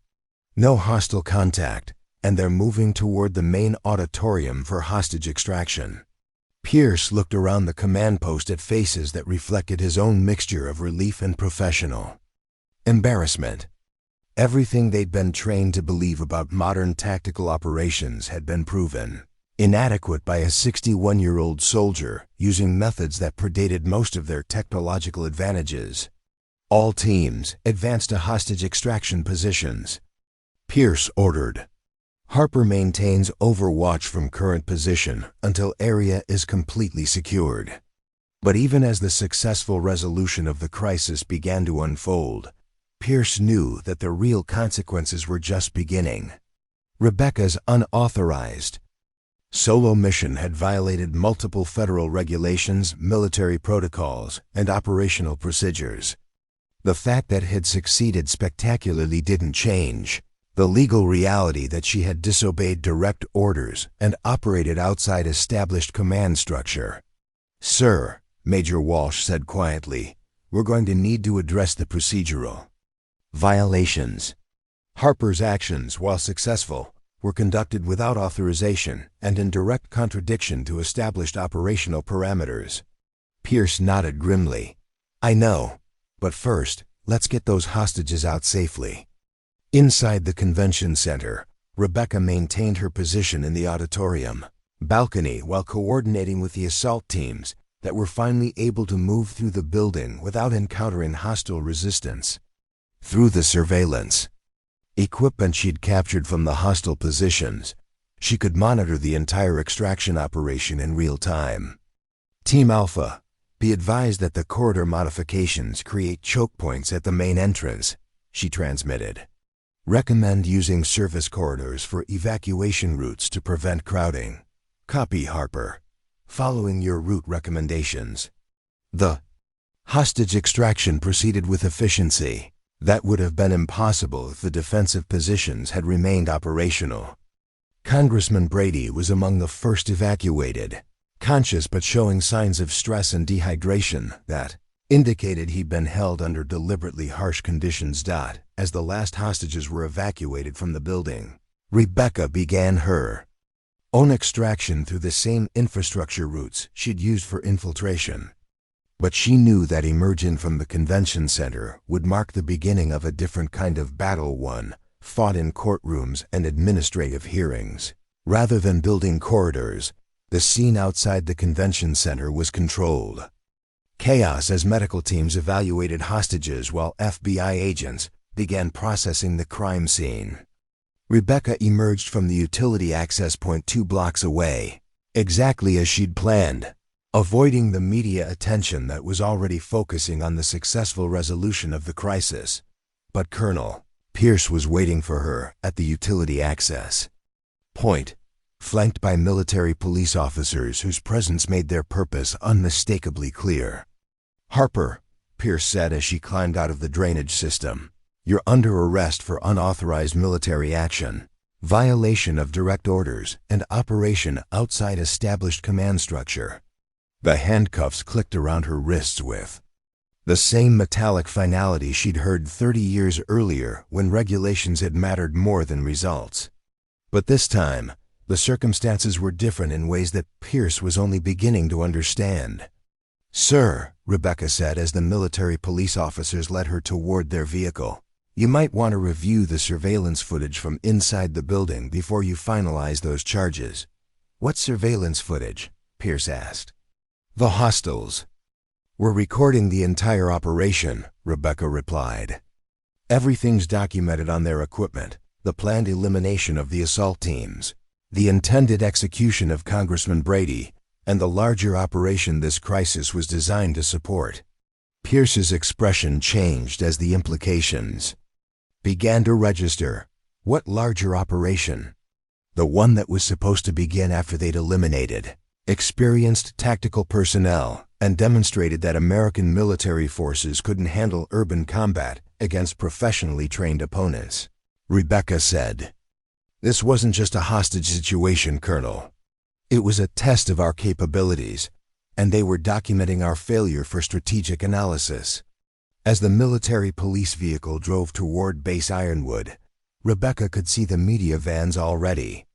"No hostile contact, and they're moving toward the main auditorium for hostage extraction." Pierce looked around the command post at faces that reflected his own mixture of relief and professional embarrassment. Everything they'd been trained to believe about modern tactical operations had been proven inadequate by a 61-year-old soldier using methods that predated most of their technological advantages. "All teams, advance to hostage extraction positions," Pierce ordered. "Harper maintains overwatch from current position until area is completely secured." But even as the successful resolution of the crisis began to unfold, Pierce knew that the real consequences were just beginning. Rebecca's unauthorized solo mission had violated multiple federal regulations, military protocols, and operational procedures. The fact that it had succeeded spectacularly didn't change the legal reality that she had disobeyed direct orders and operated outside established command structure. "Sir," Major Walsh said quietly. "We're going to need to address the procedural violations." Harper's actions, while successful, were conducted without authorization and in direct contradiction to established operational parameters. Pierce nodded grimly. "I know. But first, let's get those hostages out safely." Inside the convention center, Rebecca maintained her position in the auditorium balcony while coordinating with the assault teams that were finally able to move through the building without encountering hostile resistance. Through the surveillance equipment she'd captured from the hostile positions, she could monitor the entire extraction operation in real time. "Team Alpha, be advised that the corridor modifications create choke points at the main entrance," she transmitted. "Recommend using service corridors for evacuation routes to prevent crowding." "Copy, Harper. Following your route recommendations." The hostage extraction proceeded with efficiency. That would have been impossible if the defensive positions had remained operational. Congressman Brady was among the first evacuated, conscious but showing signs of stress and dehydration that indicated he'd been held under deliberately harsh conditions. As the last hostages were evacuated from the building, Rebecca began her own extraction through the same infrastructure routes she'd used for infiltration. But she knew that emerging from the convention center would mark the beginning of a different kind of battle, one fought in courtrooms and administrative hearings. Rather than building corridors, the scene outside the convention center was controlled. Chaos as medical teams evaluated hostages while FBI agents began processing the crime scene. Rebecca emerged from the utility access point 2 blocks away, exactly as she'd planned, avoiding the media attention that was already focusing on the successful resolution of the crisis. But Colonel Pierce was waiting for her at the utility access point, flanked by military police officers whose presence made their purpose unmistakably clear. "Harper," Pierce said as she climbed out of the drainage system, "you're under arrest for unauthorized military action, violation of direct orders, and operation outside established command structure." The handcuffs clicked around her wrists with the same metallic finality she'd heard 30 years earlier when regulations had mattered more than results. But this time, the circumstances were different in ways that Pierce was only beginning to understand. "Sir," Rebecca said as the military police officers led her toward their vehicle, "you might want to review the surveillance footage from inside the building before you finalize those charges." "What surveillance footage?" Pierce asked. "The hostiles were recording the entire operation," Rebecca replied. "Everything's documented on their equipment, the planned elimination of the assault teams, the intended execution of Congressman Brady, and the larger operation this crisis was designed to support." Pierce's expression changed as the implications began to register. "What larger operation?" "The one that was supposed to begin after they'd eliminated experienced tactical personnel and demonstrated that American military forces couldn't handle urban combat against professionally trained opponents," Rebecca said. "This wasn't just a hostage situation, Colonel. It was a test of our capabilities, and they were documenting our failure for strategic analysis." As the military police vehicle drove toward Base Ironwood, Rebecca could see the media vans already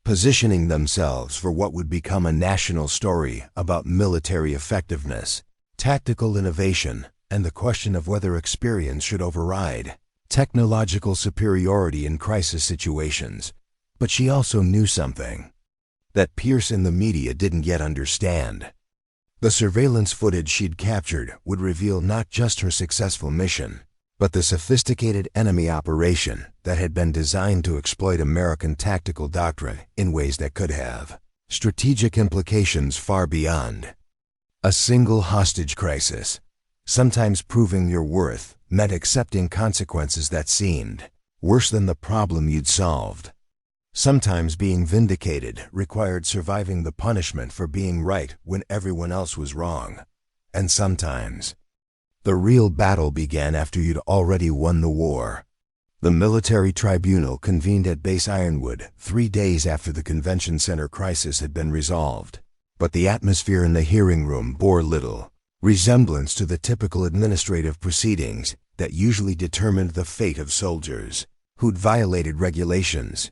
positioning themselves for what would become a national story about military effectiveness, tactical innovation, and the question of whether experience should override technological superiority in crisis situations. But she also knew something that Pierce and the media didn't yet understand. The surveillance footage she'd captured would reveal not just her successful mission, but the sophisticated enemy operation that had been designed to exploit American tactical doctrine in ways that could have strategic implications far beyond a single hostage crisis. Sometimes proving your worth meant accepting consequences that seemed worse than the problem you'd solved. Sometimes being vindicated required surviving the punishment for being right when everyone else was wrong. And sometimes the real battle began after you'd already won the war. The military tribunal convened at Base Ironwood 3 days after the convention center crisis had been resolved. But the atmosphere in the hearing room bore little resemblance to the typical administrative proceedings that usually determined the fate of soldiers who'd violated regulations.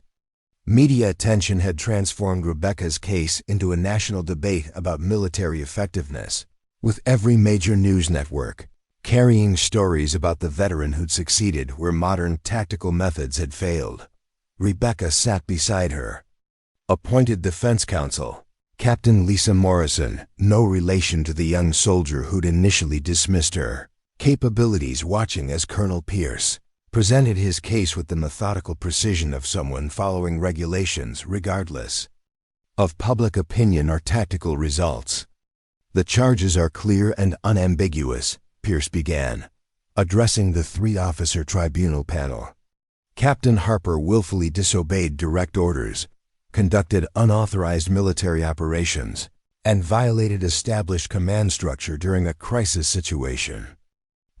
Media attention had transformed Rebecca's case into a national debate about military effectiveness, with every major news network carrying stories about the veteran who'd succeeded where modern tactical methods had failed. Rebecca sat beside her appointed defense counsel, Captain Lisa Morrison, no relation to the young soldier who'd initially dismissed her capabilities, watching as Colonel Pierce presented his case with the methodical precision of someone following regulations regardless of public opinion or tactical results. "The charges are clear and unambiguous," Pierce began, addressing the three-officer tribunal panel. "Captain Harper willfully disobeyed direct orders, conducted unauthorized military operations, and violated established command structure during a crisis situation.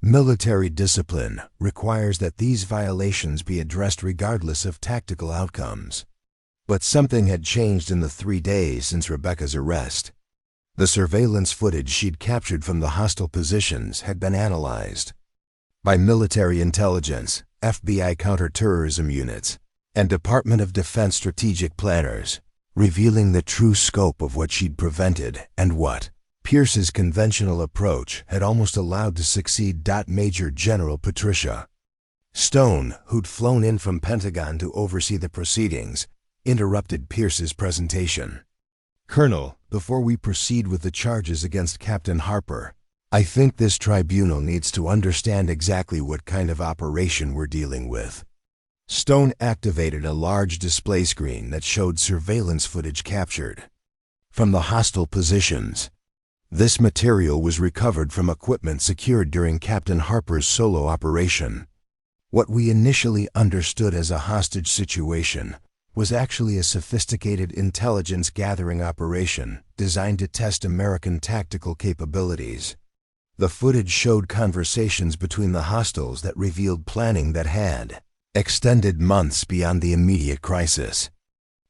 Military discipline requires that these violations be addressed regardless of tactical outcomes." But something had changed in the 3 days since Rebecca's arrest. The surveillance footage she'd captured from the hostile positions had been analyzed by military intelligence, FBI counterterrorism units, and Department of Defense strategic planners, revealing the true scope of what she'd prevented and what Pierce's conventional approach had almost allowed to succeed. Major General Patricia Stone, who'd flown in from Pentagon to oversee the proceedings, interrupted Pierce's presentation. "Colonel, before we proceed with the charges against Captain Harper, I think this tribunal needs to understand exactly what kind of operation we're dealing with." Stone activated a large display screen that showed surveillance footage captured from the hostile positions. This material was recovered from equipment secured during Captain Harper's solo operation. What we initially understood as a hostage situation was actually a sophisticated intelligence-gathering operation designed to test American tactical capabilities. The footage showed conversations between the hostiles that revealed planning that had extended months beyond the immediate crisis.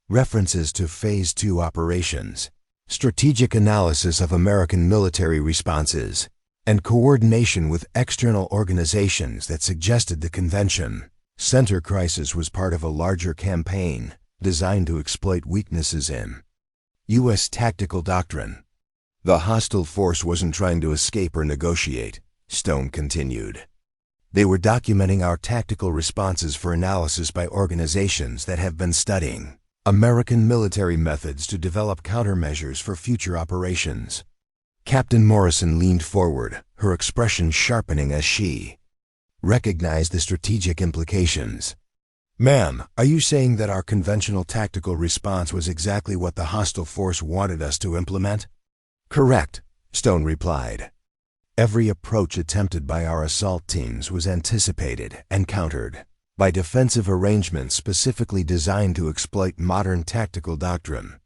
References to Phase 2 operations, strategic analysis of American military responses, and coordination with external organizations that suggested the Convention Center crisis was part of a larger campaign designed to exploit weaknesses in U.S. tactical doctrine. "The hostile force wasn't trying to escape or negotiate," Stone continued. "They were documenting our tactical responses for analysis by organizations that have been studying American military methods to develop countermeasures for future operations." Captain Morrison leaned forward, her expression sharpening as she recognized the strategic implications. "Ma'am, are you saying that our conventional tactical response was exactly what the hostile force wanted us to implement?" "Correct," Stone replied. "Every approach attempted by our assault teams was anticipated and countered by defensive arrangements specifically designed to exploit modern tactical doctrine.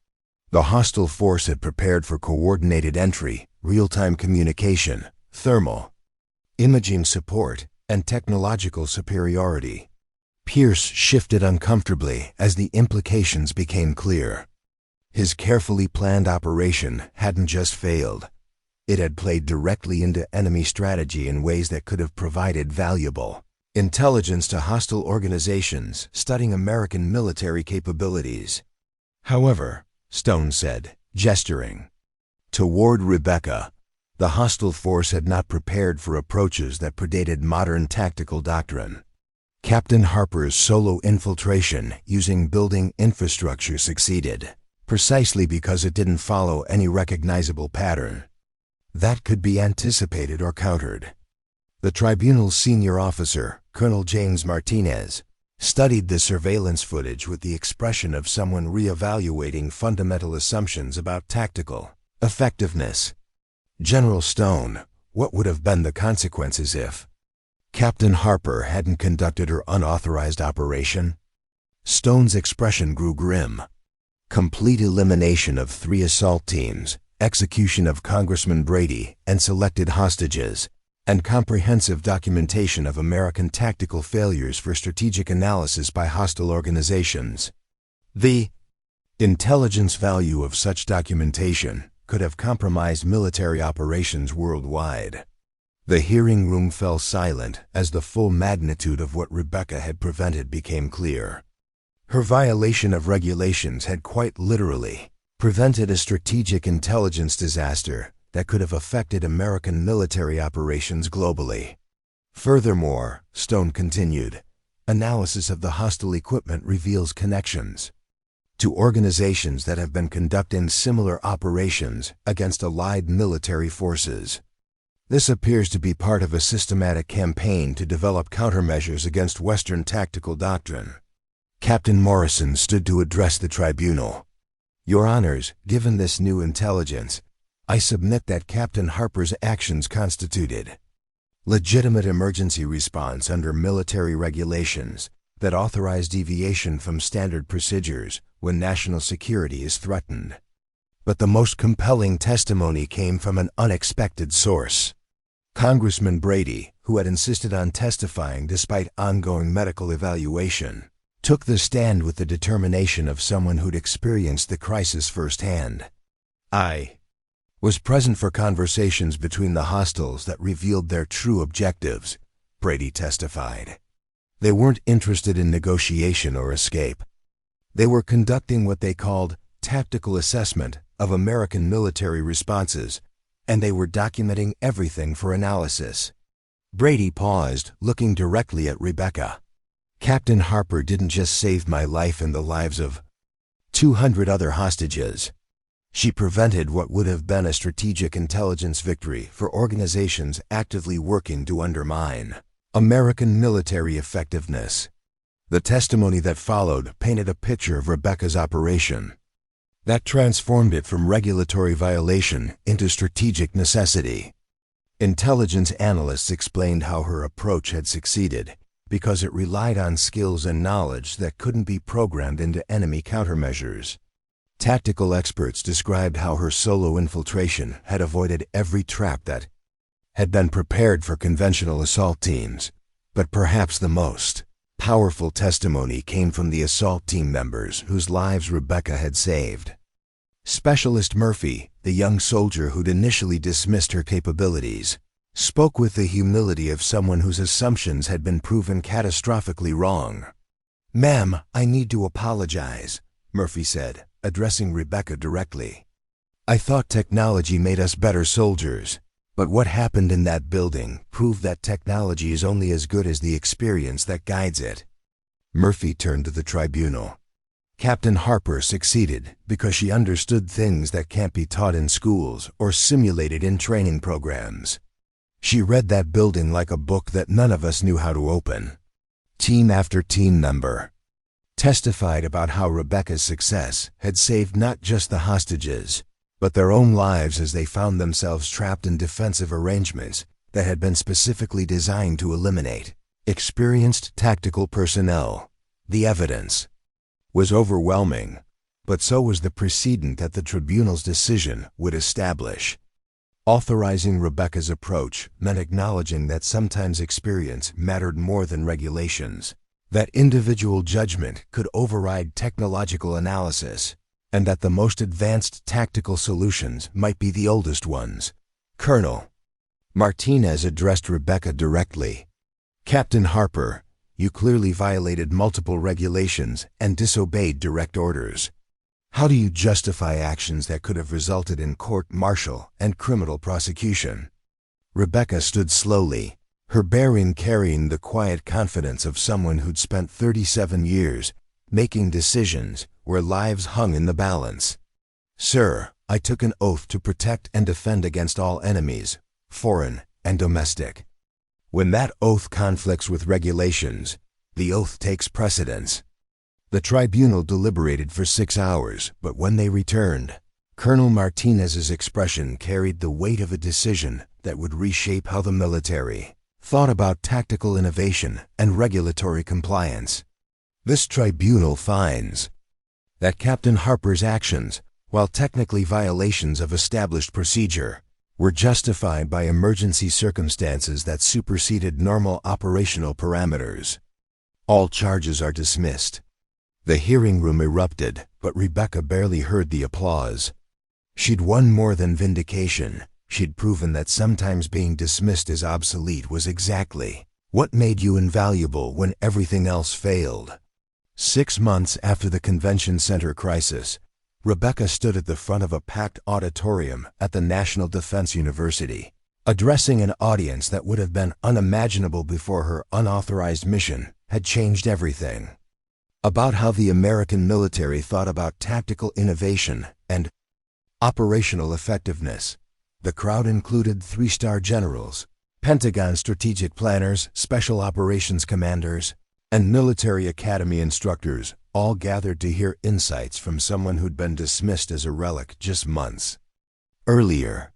The hostile force had prepared for coordinated entry, real-time communication, thermal imaging support, and technological superiority." Pierce shifted uncomfortably as the implications became clear. His carefully planned operation hadn't just failed. It had played directly into enemy strategy in ways that could have provided valuable intelligence to hostile organizations studying American military capabilities. "However," Stone said, gesturing toward Rebecca, the hostile force had not prepared for approaches that predated modern tactical doctrine. Captain Harper's solo infiltration using building infrastructure succeeded, precisely because it didn't follow any recognizable pattern that could be anticipated or countered. The tribunal's senior officer, Colonel James Martinez, studied the surveillance footage with the expression of someone reevaluating fundamental assumptions about tactical effectiveness. "General Stone, what would have been the consequences if Captain Harper hadn't conducted her unauthorized operation?" Stone's expression grew grim. "Complete elimination of 3 assault teams, execution of Congressman Brady and selected hostages, and comprehensive documentation of American tactical failures for strategic analysis by hostile organizations. The intelligence value of such documentation," could have compromised military operations worldwide. The hearing room fell silent as the full magnitude of what Rebecca had prevented became clear. Her violation of regulations had quite literally prevented a strategic intelligence disaster that could have affected American military operations globally. Furthermore, Stone continued, analysis of the hostile equipment reveals connections to organizations that have been conducting similar operations against allied military forces. This appears to be part of a systematic campaign to develop countermeasures against Western tactical doctrine. Captain Morrison stood to address the tribunal. Your Honors, given this new intelligence, I submit that Captain Harper's actions constituted legitimate emergency response under military regulations that authorize deviation from standard procedures when national security is threatened. But the most compelling testimony came from an unexpected source. Congressman Brady, who had insisted on testifying despite ongoing medical evaluation, took the stand with the determination of someone who'd experienced the crisis firsthand. I was present for conversations between the hostiles that revealed their true objectives, Brady testified. They weren't interested in negotiation or escape. They were conducting what they called tactical assessment of American military responses, and they were documenting everything for analysis. Brady paused, looking directly at Rebecca. Captain Harper didn't just save my life and the lives of 200 other hostages. She prevented what would have been a strategic intelligence victory for organizations actively working to undermine American military effectiveness. The testimony that followed painted a picture of Rebecca's operation that transformed it from regulatory violation into strategic necessity. Intelligence analysts explained how her approach had succeeded because it relied on skills and knowledge that couldn't be programmed into enemy countermeasures. Tactical experts described how her solo infiltration had avoided every trap that had been prepared for conventional assault teams. But perhaps the most powerful testimony came from the assault team members whose lives Rebecca had saved. Specialist Murphy, the young soldier who'd initially dismissed her capabilities, spoke with the humility of someone whose assumptions had been proven catastrophically wrong. "Ma'am, I need to apologize," Murphy said, addressing Rebecca directly. "I thought technology made us better soldiers, but what happened in that building proved that technology is only as good as the experience that guides it." Murphy turned to the tribunal. Captain Harper succeeded because she understood things that can't be taught in schools or simulated in training programs. She read that building like a book that none of us knew how to open. Team after team member testified about how Rebecca's success had saved not just the hostages, but their own lives as they found themselves trapped in defensive arrangements that had been specifically designed to eliminate experienced tactical personnel. The evidence was overwhelming, but so was the precedent that the tribunal's decision would establish. Authorizing Rebecca's approach meant acknowledging that sometimes experience mattered more than regulations, that individual judgment could override technological analysis, and that the most advanced tactical solutions might be the oldest ones. Colonel Martinez addressed Rebecca directly. "Captain Harper, you clearly violated multiple regulations and disobeyed direct orders. How do you justify actions that could have resulted in court-martial and criminal prosecution?" Rebecca stood slowly, her bearing carrying the quiet confidence of someone who'd spent 37 years making decisions where lives hung in the balance. "Sir, I took an oath to protect and defend against all enemies, foreign and domestic. When that oath conflicts with regulations, the oath takes precedence." The tribunal deliberated for 6 hours, but when they returned, Colonel Martinez's expression carried the weight of a decision that would reshape how the military thought about tactical innovation and regulatory compliance. This tribunal finds that Captain Harper's actions, while technically violations of established procedure, were justified by emergency circumstances that superseded normal operational parameters. All charges are dismissed. The hearing room erupted, but Rebecca barely heard the applause. She'd won more than vindication. She'd proven that sometimes being dismissed as obsolete was exactly what made you invaluable when everything else failed. 6 months after the convention center crisis, Rebecca stood at the front of a packed auditorium at the National Defense University, addressing an audience that would have been unimaginable before her unauthorized mission had changed everything. About how the American military thought about tactical innovation and operational effectiveness. The crowd included 3-star generals, Pentagon strategic planners, special operations commanders, and military academy instructors, all gathered to hear insights from someone who'd been dismissed as a relic just months earlier.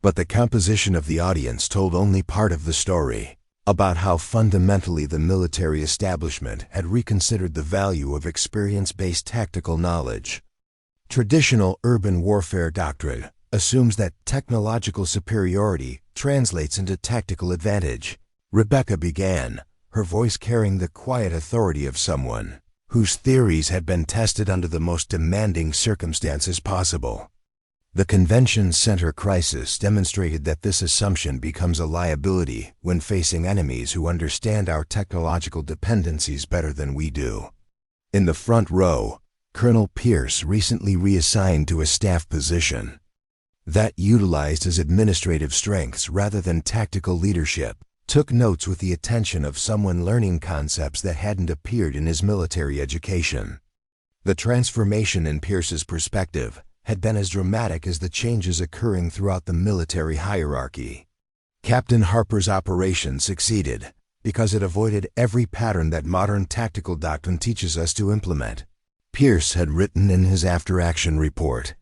But the composition of the audience told only part of the story, about how fundamentally the military establishment had reconsidered the value of experience-based tactical knowledge. Traditional urban warfare doctrine assumes that technological superiority translates into tactical advantage. Rebecca began, her voice carrying the quiet authority of someone whose theories had been tested under the most demanding circumstances possible. The convention center crisis demonstrated that this assumption becomes a liability when facing enemies who understand our technological dependencies better than we do. In the front row, Colonel Pierce, recently reassigned to a staff position that utilized his administrative strengths rather than tactical leadership, took notes with the attention of someone learning concepts that hadn't appeared in his military education. The transformation in Pierce's perspective had been as dramatic as the changes occurring throughout the military hierarchy. Captain Harper's operation succeeded because it avoided every pattern that modern tactical doctrine teaches us to implement. Pierce had written in his after-action report,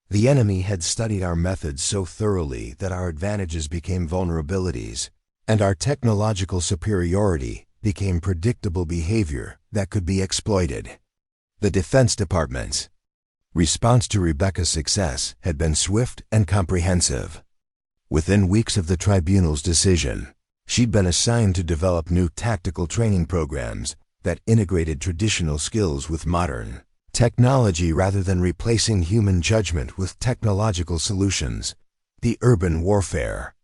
"The enemy had studied our methods so thoroughly that our advantages became vulnerabilities, and our technological superiority became predictable behavior that could be exploited." The Defense Department's response to Rebecca's success had been swift and comprehensive. Within weeks of the tribunal's decision, she'd been assigned to develop new tactical training programs that integrated traditional skills with modern technology rather than replacing human judgment with technological solutions. The Urban Warfare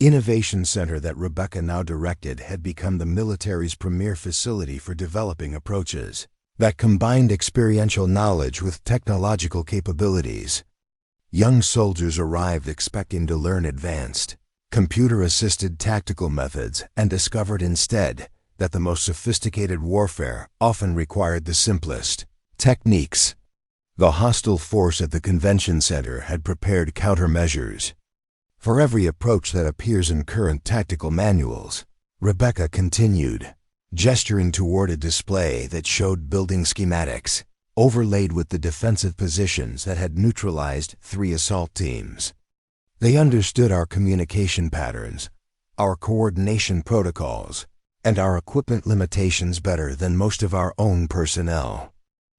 Innovation Center that Rebecca now directed had become the military's premier facility for developing approaches that combined experiential knowledge with technological capabilities. Young soldiers arrived expecting to learn advanced, computer-assisted tactical methods and discovered instead that the most sophisticated warfare often required the simplest techniques. The hostile force at the convention center had prepared countermeasures for every approach that appears in current tactical manuals. Rebecca continued, gesturing toward a display that showed building schematics, overlaid with the defensive positions that had neutralized 3 assault teams. They understood our communication patterns, our coordination protocols, and our equipment limitations better than most of our own personnel.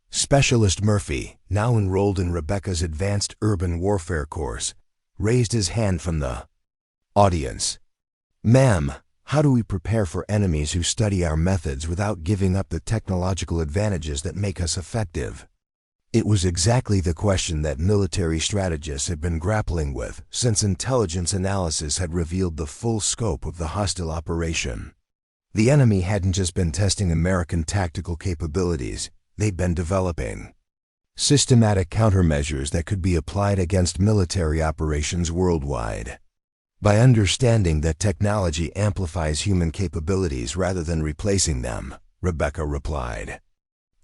Specialist Murphy, now enrolled in Rebecca's advanced urban warfare course, raised his hand from the audience. "Ma'am, how do we prepare for enemies who study our methods without giving up the technological advantages that make us effective?" It was exactly the question that military strategists had been grappling with since intelligence analysis had revealed the full scope of the hostile operation. The enemy hadn't just been testing American tactical capabilities, they'd been developing systematic countermeasures that could be applied against military operations worldwide. By understanding that technology amplifies human capabilities rather than replacing them, Rebecca replied,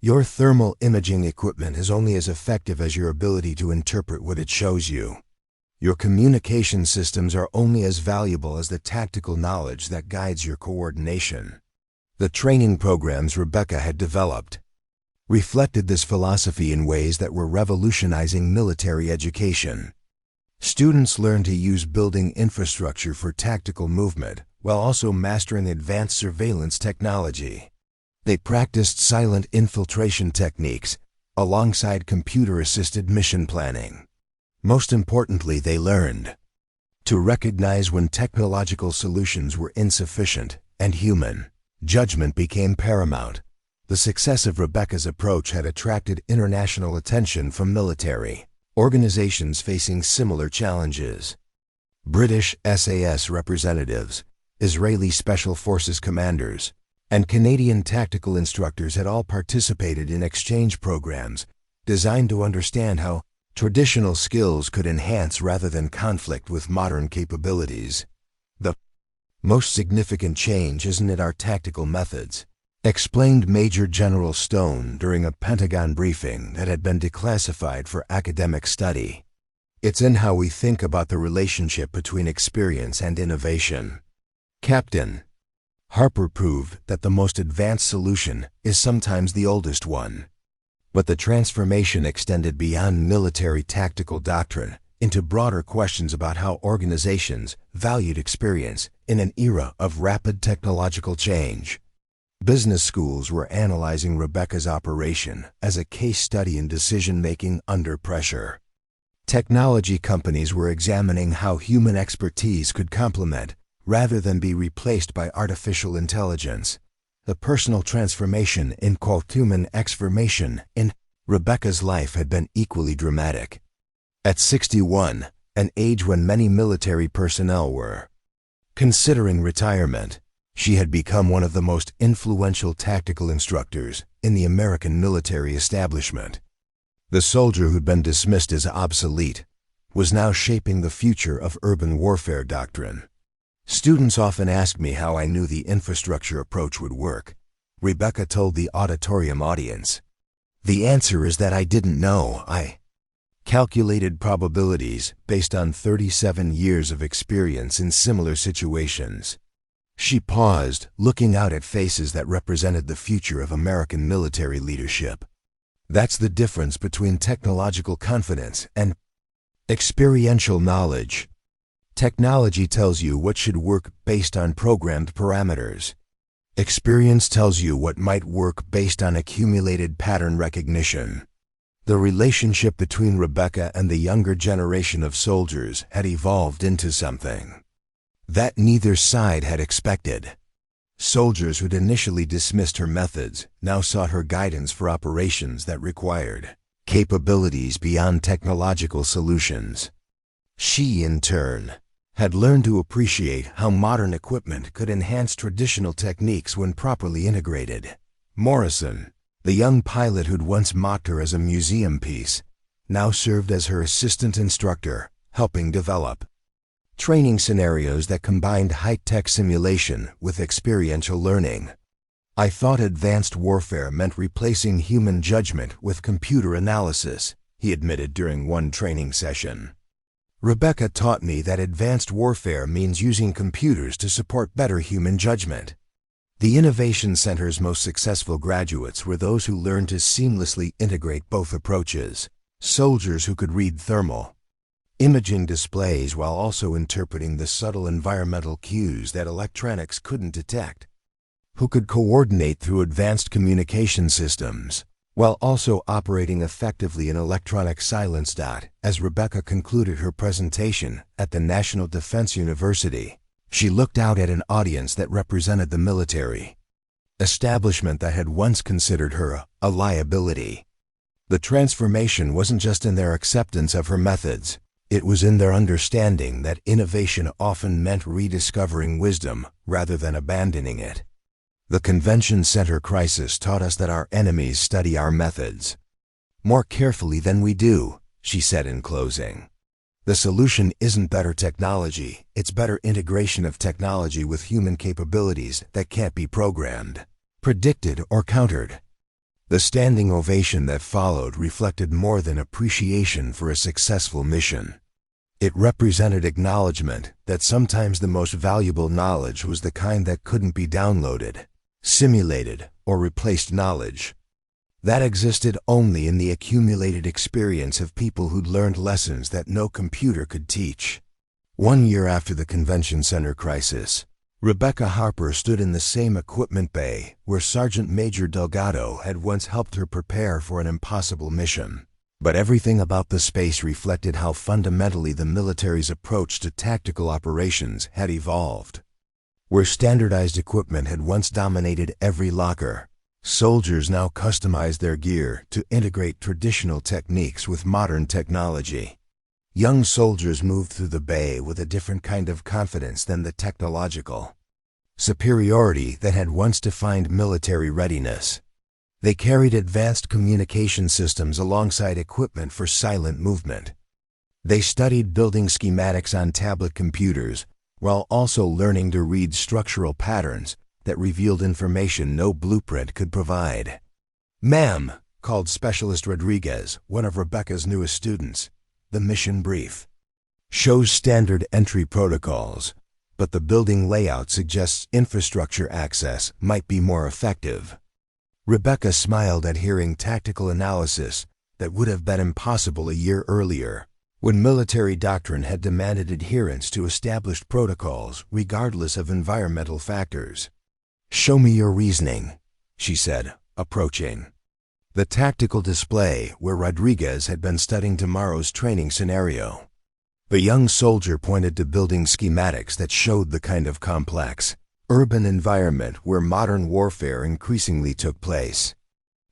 "Your thermal imaging equipment is only as effective as your ability to interpret what it shows you. Your communication systems are only as valuable as the tactical knowledge that guides your coordination." The training programs Rebecca had developed reflected this philosophy in ways that were revolutionizing military education. Students learned to use building infrastructure for tactical movement while also mastering advanced surveillance technology. They practiced silent infiltration techniques alongside computer-assisted mission planning. Most importantly, they learned to recognize when technological solutions were insufficient and human judgment became paramount. The success of Rebecca's approach had attracted international attention from military organizations facing similar challenges. British SAS representatives, Israeli Special Forces commanders, and Canadian tactical instructors had all participated in exchange programs designed to understand how traditional skills could enhance rather than conflict with modern capabilities. The most significant change isn't in our tactical methods, explained Major General Stone during a Pentagon briefing that had been declassified for academic study. It's in how we think about the relationship between experience and innovation. Captain Harper proved that the most advanced solution is sometimes the oldest one. But the transformation extended beyond military tactical doctrine into broader questions about how organizations valued experience in an era of rapid technological change. Business schools were analyzing Rebecca's operation as a case study in decision-making under pressure. Technology companies were examining how human expertise could complement, rather than be replaced by artificial intelligence. The personal transformation in human exformation in Rebecca's life had been equally dramatic. At 61, an age when many military personnel were considering retirement, she had become one of the most influential tactical instructors in the American military establishment. The soldier who'd been dismissed as obsolete was now shaping the future of urban warfare doctrine. Students often ask me how I knew the infrastructure approach would work, Rebecca told the auditorium audience. The answer is that I didn't know. I calculated probabilities based on 37 years of experience in similar situations. She paused, looking out at faces that represented the future of American military leadership. That's the difference between technological confidence and experiential knowledge. Technology tells you what should work based on programmed parameters. Experience tells you what might work based on accumulated pattern recognition. The relationship between Rebecca and the younger generation of soldiers had evolved into something that neither side had expected. Soldiers who'd initially dismissed her methods now sought her guidance for operations that required capabilities beyond technological solutions. She, in turn, had learned to appreciate how modern equipment could enhance traditional techniques when properly integrated. Morrison, the young pilot who'd once mocked her as a museum piece, now served as her assistant instructor, helping develop training scenarios that combined high-tech simulation with experiential learning. I thought advanced warfare meant replacing human judgment with computer analysis, he admitted during one training session. Rebecca taught me that advanced warfare means using computers to support better human judgment. The Innovation Center's most successful graduates were those who learned to seamlessly integrate both approaches. Soldiers who could read thermal imaging displays while also interpreting the subtle environmental cues that electronics couldn't detect. Who could coordinate through advanced communication systems while also operating effectively in electronic silence. As Rebecca concluded her presentation at the National Defense University, she looked out at an audience that represented the military establishment that had once considered her a liability. The transformation wasn't just in their acceptance of her methods, it was in their understanding that innovation often meant rediscovering wisdom rather than abandoning it. The Convention Center crisis taught us that our enemies study our methods more carefully than we do, she said in closing. The solution isn't better technology, it's better integration of technology with human capabilities that can't be programmed, predicted, or countered. The standing ovation that followed reflected more than appreciation for a successful mission. It represented acknowledgement that sometimes the most valuable knowledge was the kind that couldn't be downloaded, simulated, or replaced knowledge that existed only in the accumulated experience of people who'd learned lessons that no computer could teach. 1 year after the Convention Center crisis, Rebecca Harper stood in the same equipment bay where Sergeant Major Delgado had once helped her prepare for an impossible mission. But everything about the space reflected how fundamentally the military's approach to tactical operations had evolved. Where standardized equipment had once dominated every locker, Soldiers now customized their gear to integrate traditional techniques with modern technology. Young soldiers moved through the bay with a different kind of confidence than the technological superiority that had once defined military readiness. They carried advanced communication systems alongside equipment for silent movement. They studied building schematics on tablet computers, while also learning to read structural patterns that revealed information no blueprint could provide. "Ma'am," called Specialist Rodriguez, one of Rebecca's newest students, "the mission brief shows standard entry protocols, but the building layout suggests infrastructure access might be more effective." Rebecca smiled at hearing tactical analysis that would have been impossible a year earlier, when military doctrine had demanded adherence to established protocols regardless of environmental factors. "Show me your reasoning," she said, approaching the tactical display where Rodriguez had been studying tomorrow's training scenario. The young soldier pointed to building schematics that showed the kind of complex, urban environment where modern warfare increasingly took place.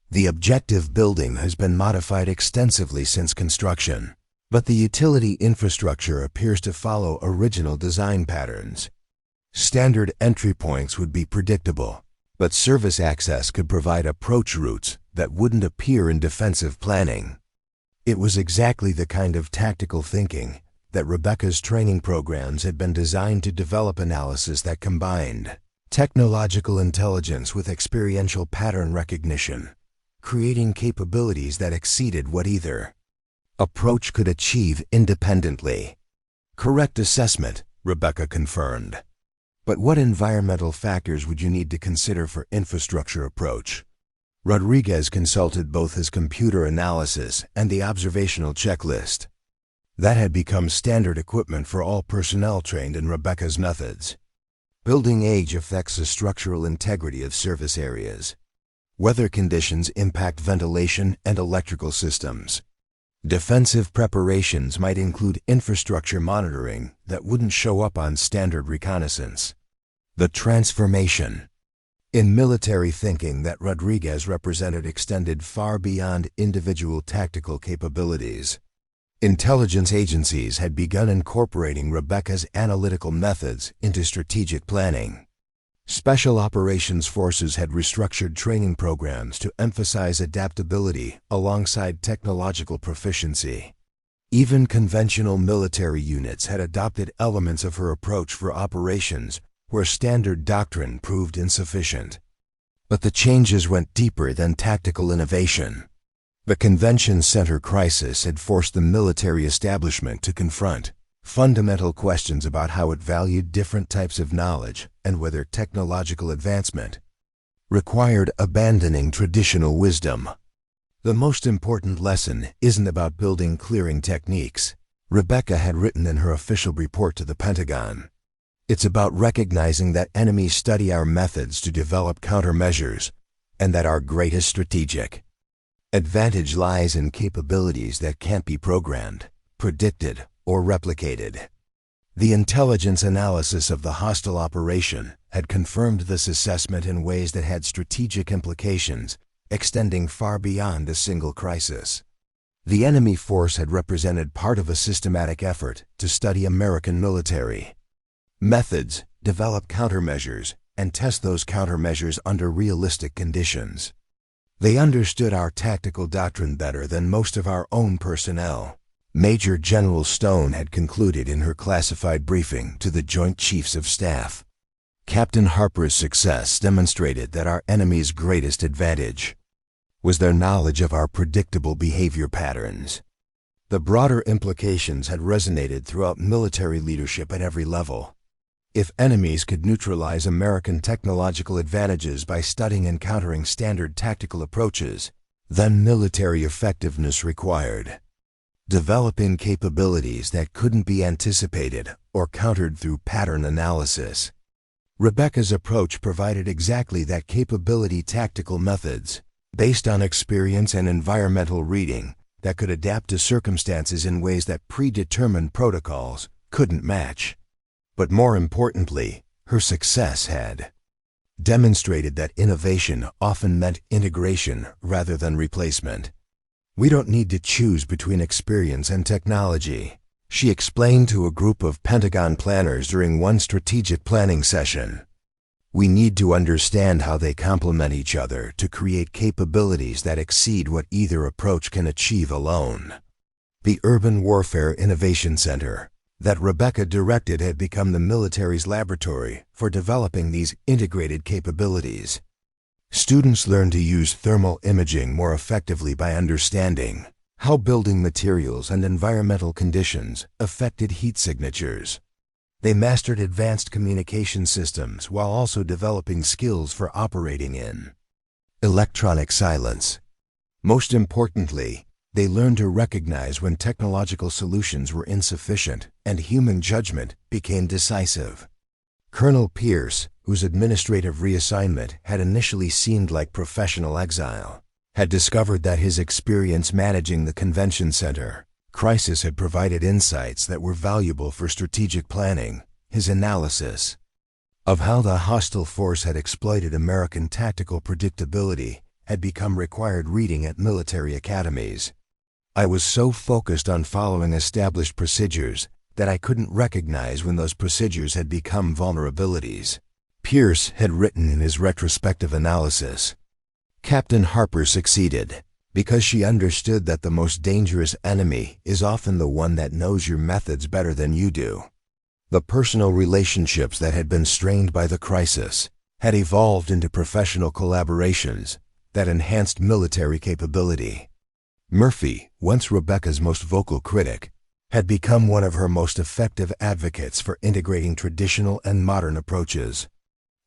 "The objective building has been modified extensively since construction, but the utility infrastructure appears to follow original design patterns. Standard entry points would be predictable, but service access could provide approach routes that wouldn't appear in defensive planning." It was exactly the kind of tactical thinking that Rebecca's training programs had been designed to develop, analysis that combined technological intelligence with experiential pattern recognition, creating capabilities that exceeded what either approach could achieve independently. "Correct assessment," Rebecca confirmed. "But what environmental factors would you need to consider for infrastructure approach?" Rodriguez consulted both his computer analysis and the observational checklist. That had become standard equipment for all personnel trained in Rebecca's methods. Building age affects the structural integrity of service areas. Weather conditions impact ventilation and electrical systems. Defensive preparations might include infrastructure monitoring that wouldn't show up on standard reconnaissance. The transformation in military thinking that Rodriguez represented extended far beyond individual tactical capabilities. Intelligence agencies had begun incorporating Rebecca's analytical methods into strategic planning. Special operations forces had restructured training programs to emphasize adaptability alongside technological proficiency. Even conventional military units had adopted elements of her approach for operations where standard doctrine proved insufficient. But the changes went deeper than tactical innovation. The convention center crisis had forced the military establishment to confront fundamental questions about how it valued different types of knowledge and whether technological advancement required abandoning traditional wisdom. "The most important lesson isn't about building clearing techniques," Rebecca had written in her official report to the Pentagon. "It's about recognizing that enemies study our methods to develop countermeasures, and that our greatest strategic advantage lies in capabilities that can't be programmed, predicted, or replicated." The intelligence analysis of the hostile operation had confirmed this assessment in ways that had strategic implications, extending far beyond a single crisis. The enemy force had represented part of a systematic effort to study American military methods, develop countermeasures, and test those countermeasures under realistic conditions. They understood our tactical doctrine better than most of our own personnel, Major General Stone had concluded in her classified briefing to the Joint Chiefs of Staff. Captain Harper's success demonstrated that our enemy's greatest advantage was their knowledge of our predictable behavior patterns. The broader implications had resonated throughout military leadership at every level. If enemies could neutralize American technological advantages by studying and countering standard tactical approaches, then military effectiveness required developing capabilities that couldn't be anticipated or countered through pattern analysis. Rebecca's approach provided exactly that capability: tactical methods based on experience and environmental reading that could adapt to circumstances in ways that predetermined protocols couldn't match. But more importantly, her success had demonstrated that innovation often meant integration rather than replacement. We don't need to choose between experience and technology, she explained to a group of Pentagon planners during one strategic planning session. We need to understand how they complement each other to create capabilities that exceed what either approach can achieve alone. The Urban Warfare Innovation Center that Rebecca directed had become the military's laboratory for developing these integrated capabilities. Students learned to use thermal imaging more effectively by understanding how building materials and environmental conditions affected heat signatures. They mastered advanced communication systems while also developing skills for operating in electronic silence. Most importantly, they learned to recognize when technological solutions were insufficient and human judgment became decisive. Colonel Pierce, whose administrative reassignment had initially seemed like professional exile, had discovered that his experience managing the convention center crisis had provided insights that were valuable for strategic planning. His analysis of how the hostile force had exploited American tactical predictability had become required reading at military academies. I was so focused on following established procedures that I couldn't recognize when those procedures had become vulnerabilities, Pierce had written in his retrospective analysis. Captain Harper succeeded because she understood that the most dangerous enemy is often the one that knows your methods better than you do. The personal relationships that had been strained by the crisis had evolved into professional collaborations that enhanced military capability. Murphy, once Rebecca's most vocal critic, had become one of her most effective advocates for integrating traditional and modern approaches.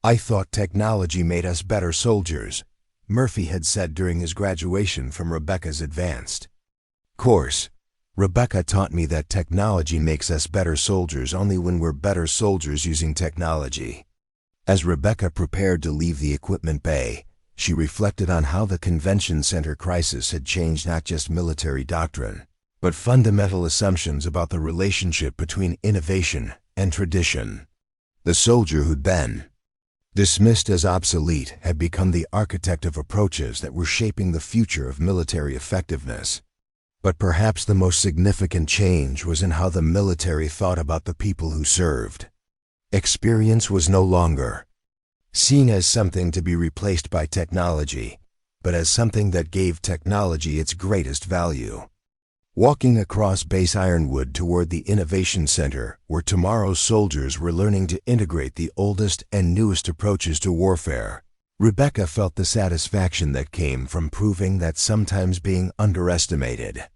"I thought technology made us better soldiers," Murphy had said during his graduation from Rebecca's advanced course. "Rebecca taught me that technology makes us better soldiers only when we're better soldiers using technology." As Rebecca prepared to leave the equipment bay, she reflected on how the convention center crisis had changed not just military doctrine, but fundamental assumptions about the relationship between innovation and tradition. The soldier who'd been dismissed as obsolete had become the architect of approaches that were shaping the future of military effectiveness. But perhaps the most significant change was in how the military thought about the people who served. Experience was no longer seen as something to be replaced by technology, but as something that gave technology its greatest value. Walking across Base Ironwood toward the Innovation Center, where tomorrow's soldiers were learning to integrate the oldest and newest approaches to warfare, Rebecca felt the satisfaction that came from proving that sometimes being underestimated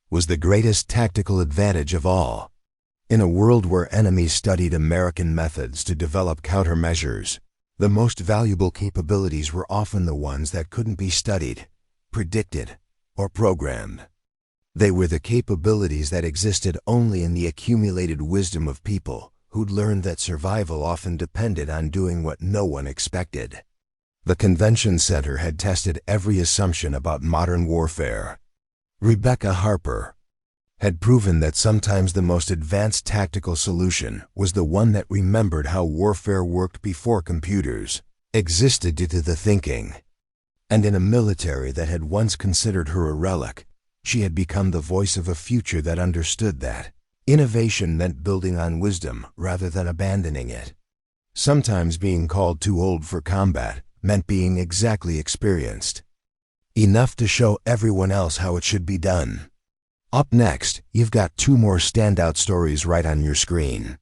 was the greatest tactical advantage of all. In a world where enemies studied American methods to develop countermeasures, the most valuable capabilities were often the ones that couldn't be studied, predicted, or programmed. They were the capabilities that existed only in the accumulated wisdom of people who'd learned that survival often depended on doing what no one expected. The convention center had tested every assumption about modern warfare. Rebecca Harper had proven that sometimes the most advanced tactical solution was the one that remembered how warfare worked before computers existed due to the thinking. And in a military that had once considered her a relic, she had become the voice of a future that understood that innovation meant building on wisdom rather than abandoning it. Sometimes being called too old for combat meant being exactly experienced enough to show everyone else how it should be done. Up next, you've got two more standout stories right on your screen.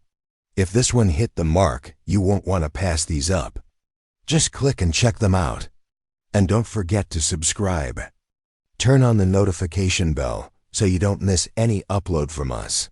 If this one hit the mark, you won't want to pass these up. Just click and check them out. And don't forget to subscribe. Turn on the notification bell so you don't miss any upload from us.